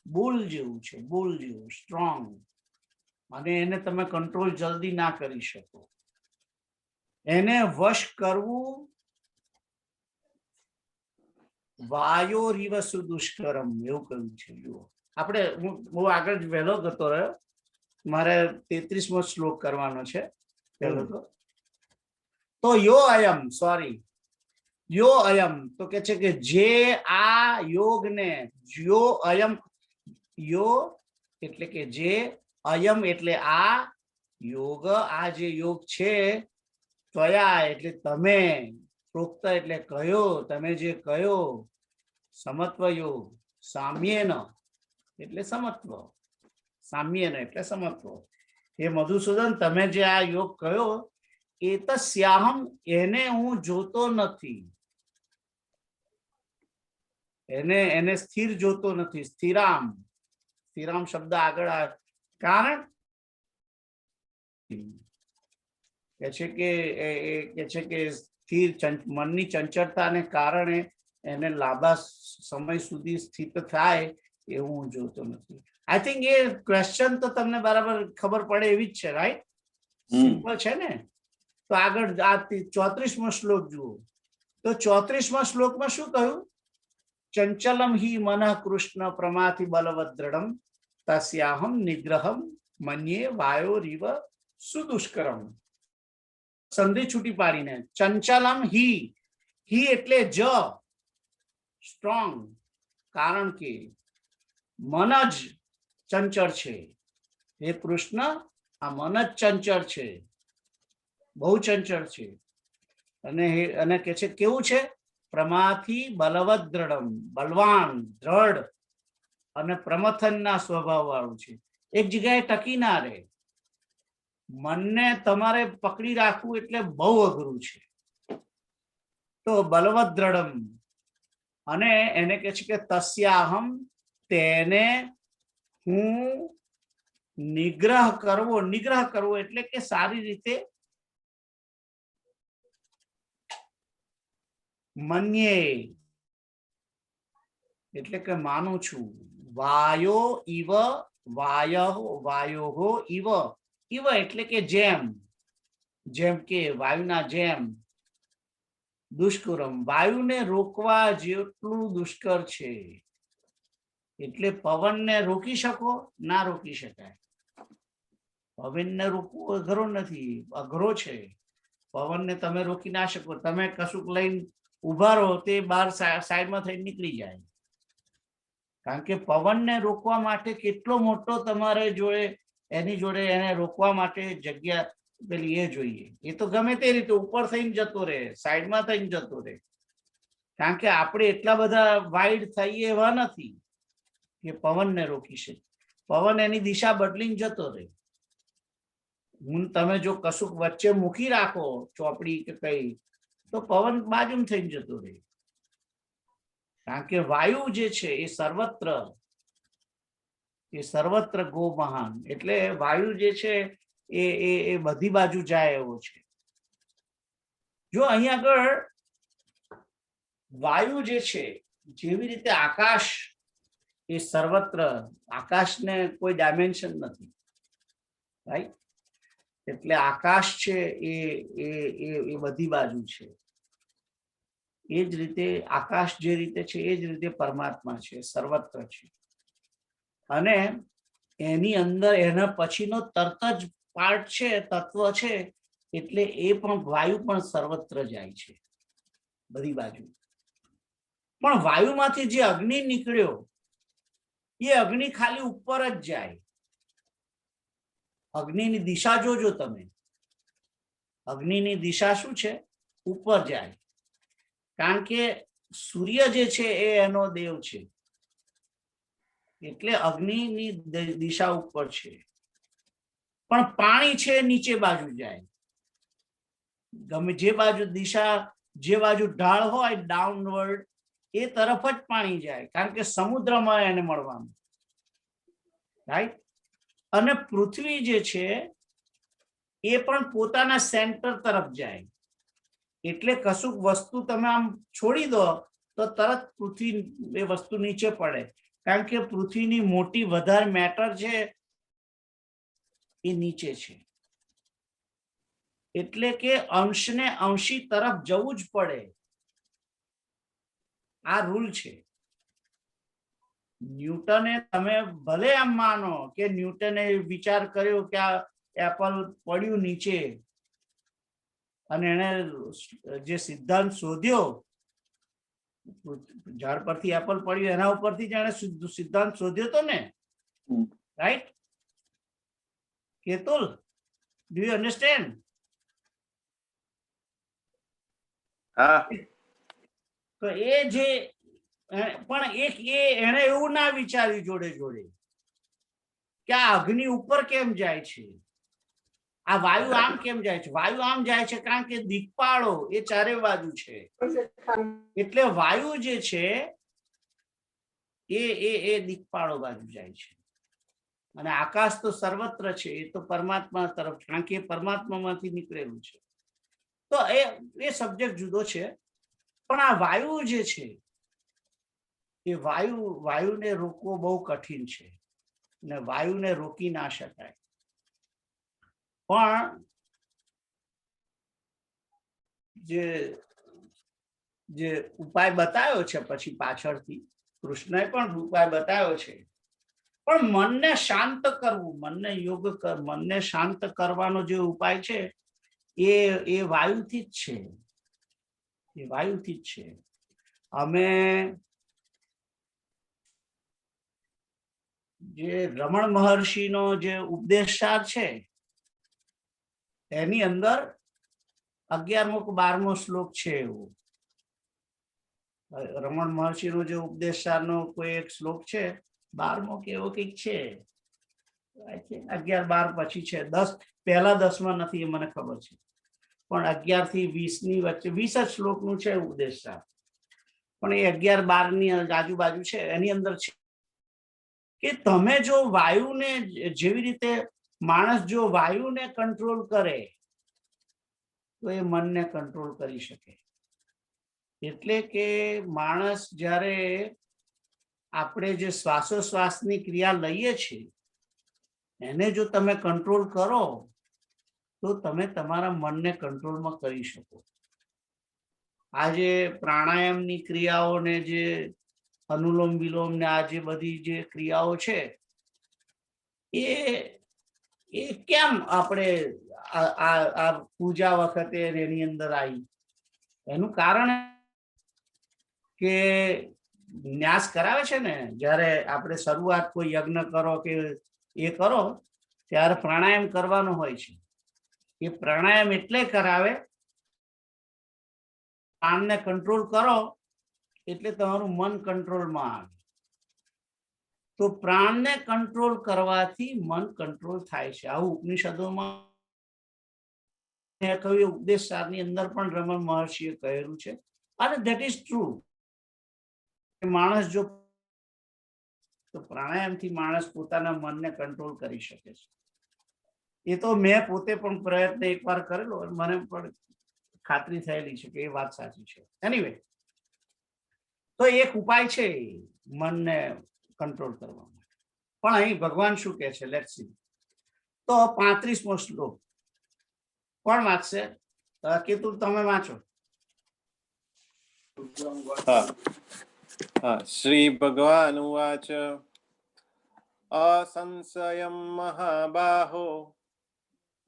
બુલ જેવું છે, બુલ જેવું સ્ટ્રોંગ, અને એને તમે કંટ્રોલ જલ્દી ના કરી શકો. એને વશ કરવું વાયોરીવ સુદુષ્કરમ, એવું કહ્યું છે. જુઓ, આપણે હું આગળ વહેલો જતો રહ્યો, મારે 33મો શ્લોક કરવાનો છે પહેલો. તો યો અયમ, તો કે છે કે જે આ યોગને, યો એટલે કે જે, અયમ એટલે આ, યોગ આ જે યોગ છે, ત્વયા એટલે તમે, પ્રોક્ત એટલે કયો, તમે જે કયો, સમત્વ યોગ, સામ્યેન એટલે સમત્વ, સામ્યેન એટલે સમત્વ. એ મધુસૂદન, તમે જે આ યોગ કયો, એ તસ્યાહમ, એને હું જોતો નથી, એને સ્થિર જોતો નથી. સ્થિરામ શબ્દ આગળ આવે, કારણ કે છે કે સ્થિર મનની ચંચળતાને કારણે એને લાંબા સમય સુધી સ્થિત થાય એવું હું જોતો નથી. આઈ થિંક એ ક્વેશ્ચન તો તમને બરાબર ખબર પડે એવી જ છે, રાઈટ? સિમ્પલ છે ને? તો આગળ આ 34મો શ્લોક જુઓ. તો 34મા શ્લોકમાં શું કહ્યું? ચંચલમ હિ મનઃ કૃષ્ણ પ્રમાથી બલવદ દ્રઢમ તસ્યાહમ નિગ્રહમ મન્યે વાયોરીવ સુદુષ્કરમ. સંધિ છૂટી પાડીને ચંચલમ હિ એટલે જ, સ્ટ્રોંગ, કારણ કે મન જ ચંચળ છે. હે કૃષ્ણ, આ મન જ ચંચળ છે, બહુ ચંચળ છે. અને કે છે કેવું છે? પ્રમાથી બલવદ દ્રઢમ, બલવાન, દ્રઢ, અને પ્રમથનના સ્વભાવ વાળું છે. એક જગ્યાએ ટકી ના રહે. મનને તમારે પકડી રાખવું એટલે બહુ અઘરું છે. તો બલવદ દ્રઢમ, અને એને કહે છે કે તસ્યાહમ, તેને હું નિગ્રહ કરવો એટલે કે સારી રીતે મન્યે એટલે કે માનું છું. વાયો ઇવ, વાયોહો ઇવ એટલે કે જેમ કે વાયુના જેમ. દુષ્કરમ, વાયુને રોકવા જેટલું દુષ્કર છે. એટલે પવનને રોકી શકો? ના રોકી શકાય. પવનને રોકવું અઘરો નથી, અઘરો છે. પવનને તમે રોકી ના શકો. તમે કશુંક લઈને ઉભા રહો તે બહાર સાઈડમાં થઈને નીકળી જાય. કારણ કે પવનને રોકવા માટે કેટલો મોટો તમારે જોડે એની જોડે એને રોકવા માટે જગ્યા પેલી એ જોઈએ. એ તો ગમે તે રીતે ઉપર થઈને જતો રહે, સાઈડમાં થઈને જતો રહે. કારણ કે આપણે એટલા બધા વાઇડ થઈએ એવા નથી કે પવનને રોકી શકે. પવન એની દિશા બદલીને જતો રહે. તમે જો કશુંક વચ્ચે મૂકી રાખો ચોપડી કે કઈ, તો પવન બાજુમાં થઈને જતો રહે. કારણ કે વાયુ જે છે એ સર્વત્ર ગો મહાન. એટલે વાયુ જે છે એ બધી બાજુ જાય એવો છે. જો અહીંયા આગળ વાયુ જે છે, જેવી રીતે આકાશ એ સર્વત્ર, આકાશને કોઈ ડાયમેન્શન નથી, રાઈટ? એટલે આકાશ છે એ બધી બાજુ છે. એ જ રીતે આકાશ જે રીતે છે એ જ રીતે પરમાત્મા છે, સર્વત્ર છે. અને એની અંદર એના પછીનો તરત જ પાર્ટ છે, તત્વ છે, એટલે એ પણ વાયુ પણ સર્વત્ર જાય છે, બધી બાજુ. પણ વાયુમાંથી જે અગ્નિ નીકળ્યો એ અગ્નિ ખાલી ઉપર જ જાય. અગ્નિની દિશા જોજો તમે. અગ્નિની દિશા શું છે? ઉપર જાય. કારણ કે સૂર્ય જે છે એ એનો દેવ છે, એટલે અગ્નિની દિશા ઉપર છે. પણ પાણી છે નીચે બાજુ જાય. ગમે જે બાજુ દિશા, જે બાજુ ઢાળ હોય ડાઉનવર્ડ, એ તરફ જ પાણી જાય. કારણ કે સમુદ્રમાં એને મળવાનું, રાઈટ? અને પૃથ્વી જે છે એ પણ પોતાના સેન્ટર તરફ જાય. એટલે કશુંક વસ્તુ તમે આમ છોડી દો તો તરત પૃથ્વી એ વસ્તુ નીચે પડે. કારણ કે પૃથ્વીની મોટી વધારે મેટર છે એ નીચે છે. એટલે કે અંશને અંશી તરફ જવું જ પડે. આ રૂલ છે. ન્યૂટને, તમે ભલે એમ માનો કે ન્યૂટને વિચાર કર્યો કે આ એપલ પડ્યું નીચે, અને એને જે સિદ્ધાંત શોધ્યો, ઝાડ પરથી એપલ પડ્યું એના ઉપરથી જ એને સિદ્ધાંત શોધ્યો હતો ને, right? Ketul, do you understand? હા. તો એ જે પણ એક એને એવું ના વિચાર્યું જોડે જોડે કે આ અગ્નિ ઉપર કેમ જાય છે, આ વાયુ આમ કેમ જાય છે. વાયુ આમ જાય છે કારણ કે દિક્પાળો એ ચારે બાજુ છે. એટલે વાયુ જે છે એ દિક્પાળો બાજુ જાય છે. અને આકાશ તો સર્વત્ર છે, એ તો પરમાત્મા તરફ, કારણ કે પરમાત્મામાંથી નીકળેલું છે. તો એ સબ્જેક્ટ જુદો છે. પણ આ વાયુ જે છે એ વાયુને રોકવો બહુ કઠિન છે, ને વાયુને રોકી ના શકાય. પણ જે ઉપાય બતાવ્યો છે પછી પાછળથી કૃષ્ણએ પણ ઉપાય બતાવ્યો છે. પણ મનને શાંત કરવું, મનને શાંત કરવાનો જે ઉપાય છે એ વાયુથી જ છે. એ વાયુથી જ છે. અમે જે રમણ મહર્ષિનો જે ઉપદેશસાર છે એની અંદર 11મો કે 12મો શ્લોક છે. એવો રમણ મહર્ષિનો જે ઉપદેશસારનો કોઈ એક શ્લોક છે, 12મો કે એવો કંઈક છે, 11-12 પછી છે. 10 પહેલા 10માં નથી, એ મને ખબર છે. પણ 11 થી 20 ની વચ્ચે 20 જ શ્લોકનું છે ઉપદેશસાર. પણ એ 11-12 ની આજુબાજુ છે. એની અંદર છે કે તમે જો વાયુને, જેવી રીતે માણસ જો વાયુને કંટ્રોલ કરે તો એ મનને કંટ્રોલ કરી શકે. એટલે કે માણસ જ્યારે આપણે જે શ્વાસોશ્વાસની ક્રિયા લઈએ છીએ એને જો તમે કંટ્રોલ કરો તો તમે તમારા મનને કંટ્રોલમાં કરી શકો. આજે પ્રાણાયામની ક્રિયાઓને, જે અનુલોમ વિલોમ ને આ જે બધી જે ક્રિયાઓ છે એ એ કેમ આપણે આ પૂજા વખતે એની અંદર આવી? એનું કારણ કે ન્યાસ કરાવે છે ને, જ્યારે આપણે શરૂઆત કોઈ યજ્ઞ કરો કે એ કરો ત્યારે પ્રાણાયામ કરવાનો હોય છે. એ પ્રાણાયામ એટલે કરાવે, પ્રાણને કંટ્રોલ કરો એટલે તમારું મન કંટ્રોલમાં આવે. તો પ્રાણને કંટ્રોલ કરવાથી મન કંટ્રોલ થાય છે. આવું ઉપનિષદોમાં કહ્યું, ઉપદેશ સારની અંદર પણ રમણ મહર્ષિએ કહેલું છે, અને ધેટ ઇઝ ટ્રુ. માણસ જો તો પ્રાણાયામથી માણસ પોતાના મનને કંટ્રોલ કરી શકે છે. એ તો મેં પોતે પણ પ્રયત્ન એકવાર કરેલો, મને પણ ખાતરી થયેલી છે કે એ વાત સાચી છે. એનીવે, તો એક ઉપાય છે મનને કંટ્રોલ કરવા માટે. પણ અહીં ભગવાન શું કહે છે, લેટ્સ સી. તો 35મો શ્લોક કોણ વાંચશે? કેતુલ, તમે વાંચો. શ્રી ભગવાન ઉવાચ असंशयं महाबाहो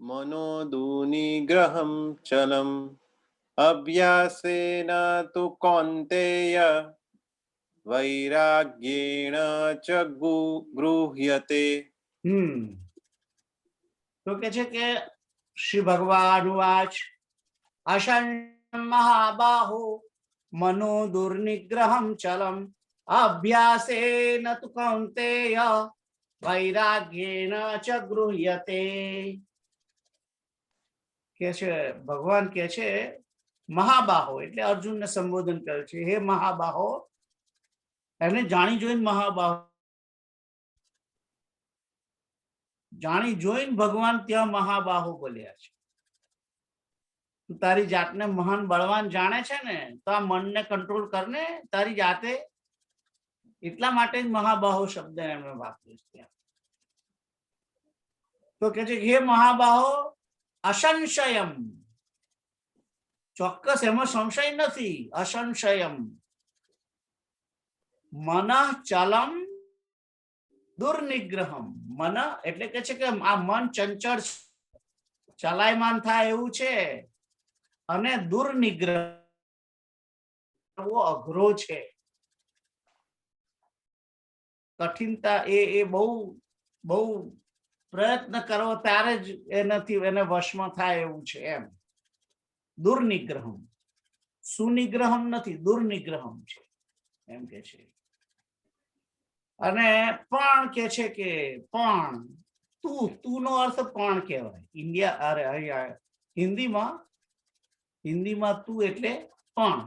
मनो दुनिग्रहं चलम् अभ्यासेन तु कौन्तेय वैराग्येण च गृह्यते. તો કે છે કે શ્રી ભગવાન વાચ અશં મહાબાહો મનો દુર્નિગ્રહમ ચલમ અભ્યાસેન તુ કૌંતેય વૈરાગ્યેન ચ ગૃહ્યતે. કે છે ભગવાન કે છે મહાબાહો એટલે અર્જુનને સંબોધન કરે છે. હે મહાબાહો, એને જાણી જોઈને મહાબાહો, જાણી જોઈને ભગવાન ત્યાં મહાબાહો બોલ્યા છે. તું તારી જાતને મહાન બળવાન જાણે છે ને, તો આ મનને કંટ્રોલ કરને તારી જાતે. એટલા માટે જ મહાબાહો શબ્દ એમણે વાપર્યો છે ત્યાં. તો કે છે હે મહાબાહો, અસંશયમ, ચોક્કસ એમાં સંશય નથી, અસંશયમ, મન ચલમ દુર્નિગ્રહમ. મન એટલે કે છે કે આ મન ચંચળ ચલાયમાન થાય એવું છે, અને દુર્નિગ્રહ અઘરો છે. કઠિનતા એ બહુ બહુ પ્રયત્ન કરવો ત્યારે જ એને વશમાં થાય એવું છે એમ. દુર્નિગ્રહમ, સુનિગ્રહમ નથી, દુર્નિગ્રહમ છે એમ કે છે. અને પણ કે છે કે પણ તું નો અર્થ પણ કહેવાય. ઇન્ડિયા અરે હિન્દીમાં તું એટલે પણ.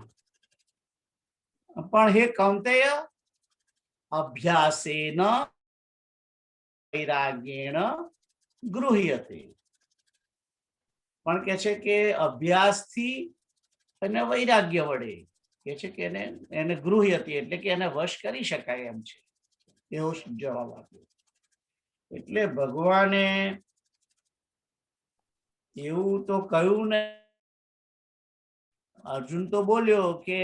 પણ હે કૌંતેય, અભ્યાસેન વૈરાગ્યેણ ગૃહ્યતે. પણ કે છે કે અભ્યાસથી અને વૈરાગ્ય વડે કે છે કે એને ગૃહ્યતે એટલે કે એને વશ કરી શકાય એમ છે. એવો જવાબ આપ્યો. એટલે ભગવાને એવું તો કહ્યું ને. અર્જુન તો બોલ્યો કે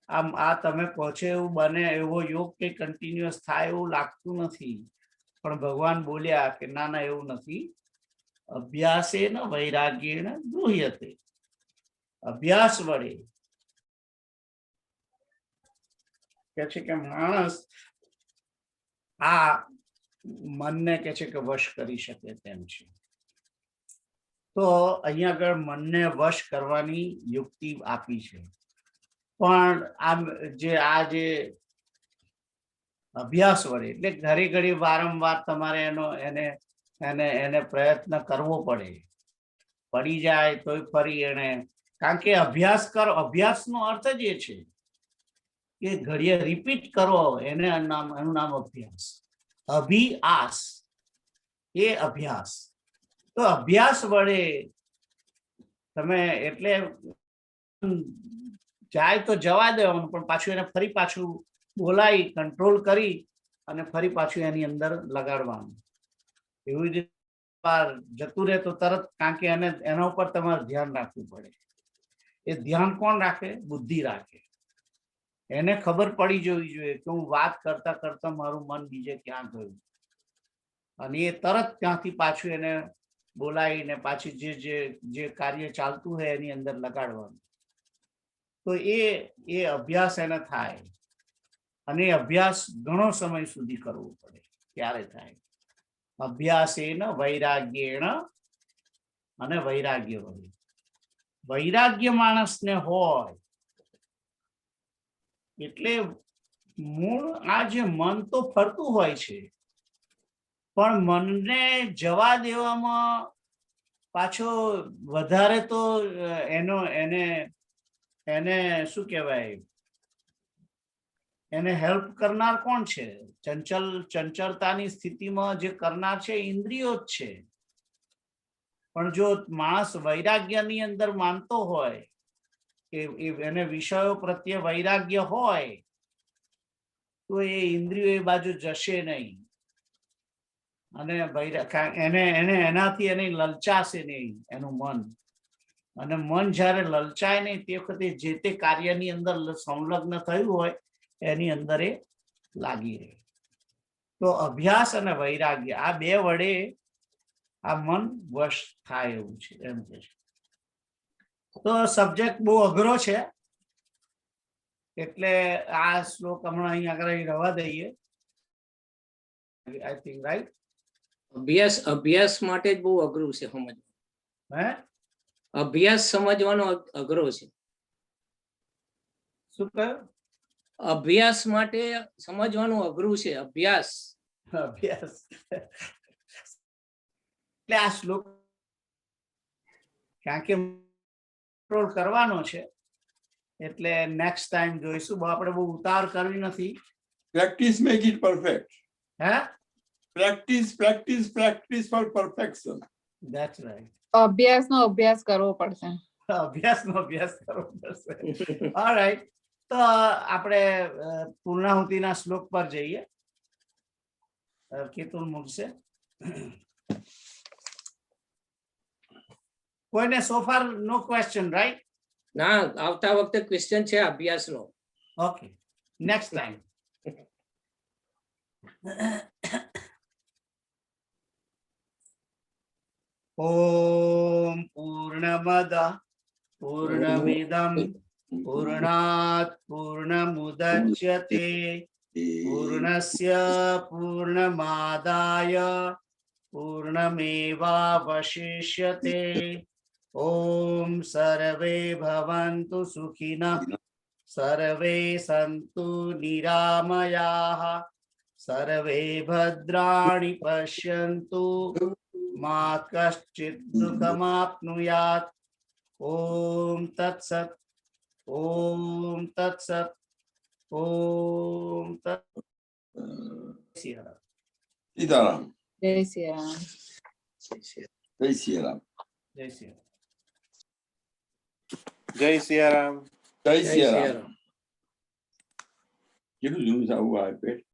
આમ આ તમે કહો છો એવું બને, એવો યોગ કે કન્ટિન્યુઅસ થાય એવું લાગતું નથી. પણ ભગવાન બોલ્યા કે ના ના એવું નથી. અભ્યાસેન વૈરાગ્યેણ ગૃહ્યતે. અભ્યાસ વડે કે છે કે માણસ આ મનને કે છે કે વશ કરી શકે તેમ છે. તો અહીંયા આગળ મનને વશ કરવાની યુક્તિ આપી છે. પણ આ જે અભ્યાસ વડે એટલે ઘડી ઘડી વારંવાર તમારે એને પ્રયત્ન કરવો પડે. પડી જાય તોય ફરી એને, કારણ કે અભ્યાસનો અર્થ જ એ છે કે ઘડીએ રિપીટ કરો, એનું નામ અભ્યાસ. અભિઆસ એ અભ્યાસ. તો અભ્યાસ વડે તમે એટલે જાય તો જવા દેવાનું, પણ પાછું એને ફરી પાછું બોલાવી કંટ્રોલ કરી અને ફરી પાછું એની અંદર લગાડવાનું. એવી રીતે જતું રહે તો તરત, કારણ કે એના ઉપર તમારે ધ્યાન રાખવું પડે. એ ધ્યાન કોણ રાખે? બુદ્ધિ રાખે. એને ખબર પડી જવી જોઈએ કે હું વાત કરતા કરતા મારું મન બીજે ક્યાં ગયું. અને એ તરત ત્યાંથી પાછું એને બોલાવીને પાછી જે કાર્ય ચાલતું હોય એની અંદર લગાડવાનું. તો એ અભ્યાસ એને થાય, અને એ અભ્યાસ ઘણો સમય સુધી કરવો પડે. ત્યારે થાય અભ્યાસેન વૈરાગ્યેણ, અને વૈરાગ્ય વળી. વૈરાગ્ય માણસને હોય એટલે મૂળ આ જે મન તો ફરતું હોય છે, પણ મનને જવા દેવામાં પાછો વધારે તો એને શું કહેવાય, એને હેલ્પ કરનાર કોણ છે? ચંચળતાની સ્થિતિમાં જે કરનાર છે ઇન્દ્રિયો જ છે. પણ જો માણસ વૈરાગ્યની અંદર માનતો હોય કે એને વિષયો પ્રત્યે વૈરાગ્ય હોય તો એ ઇન્દ્રિયો એ બાજુ જશે નહીં, અને એને એનાથી એને લલચાશે નહીં એનું મન. અને મન જ્યારે લલચાય નહીં તે વખતે જે તે કાર્યની અંદર સંલગ્ન થયું હોય એની અંદર એ લાગી રહે. તો અભ્યાસ અને વૈરાગ્ય આ બે વડે આ મન વશ થાય એવું છે, એમ કે છે. તો સબ્જેક્ટ બહુ અઘરો છે, એટલે આ શ્લોક હમણાં અહીંયા આગળ રહેવા દઈએ. I think right. અભ્યાસ માટે જ બહુ અઘરું છે સમજવું. હે અભ્યાસ સમજવાનો અઘરો છે. શું કહ્યું? અભ્યાસ માટે સમજવાનું અઘરું છે. અભ્યાસ અભ્યાસ એટલે આ શ્લોક કારણ કે કંટ્રોલ કરવાનો છે, એટલે નેક્સ્ટ ટાઈમ જોઈશું. આપણે બહુ ઉતાર કરવી નથી. Practice make it perfect. હે Practice for perfection. That's right. અભ્યાસનો અભ્યાસ કરવો પડશે. અભ્યાસનો અભ્યાસ કરવો પડશે. ઓલરાઈટ, તો આપણે પૂર્ણાહુતિના શ્લોક પર જઈએ. કેતુલ મૂકશે. કોઈને so far no question, right? ના, આવતા વખતે ક્વેશ્ચન છે અભ્યાસનો. Okay, next time. ઓમ પૂર્ણમદ પૂર્ણમિદમ પૂર્ણાત પૂર્ણમુદચ્યતે પૂર્ણસ્ય પૂર્ણમાદાય પૂર્ણમેવાવશિષ્યતે. ઓમ સર્વે ભવન્તુ સુખિનઃ સર્વે સંતુ નિરામયાઃ સર્વે ભદ્રાણિ પશ્યन्तુ મા કશ્ચિદ દુઃખમાપ્નુયાત. ઓમ તત્સત. ઓમ તત્સત. ઓમ તત્સત. સીતારામ. જય શ્રી રામ. જય શ્રી રામ. જય શ્રી રામ. જય સિયારામ. જય જય શ્રી રામ. સિયારામ. કેટલું જૂનું છે આવું આ પેટ?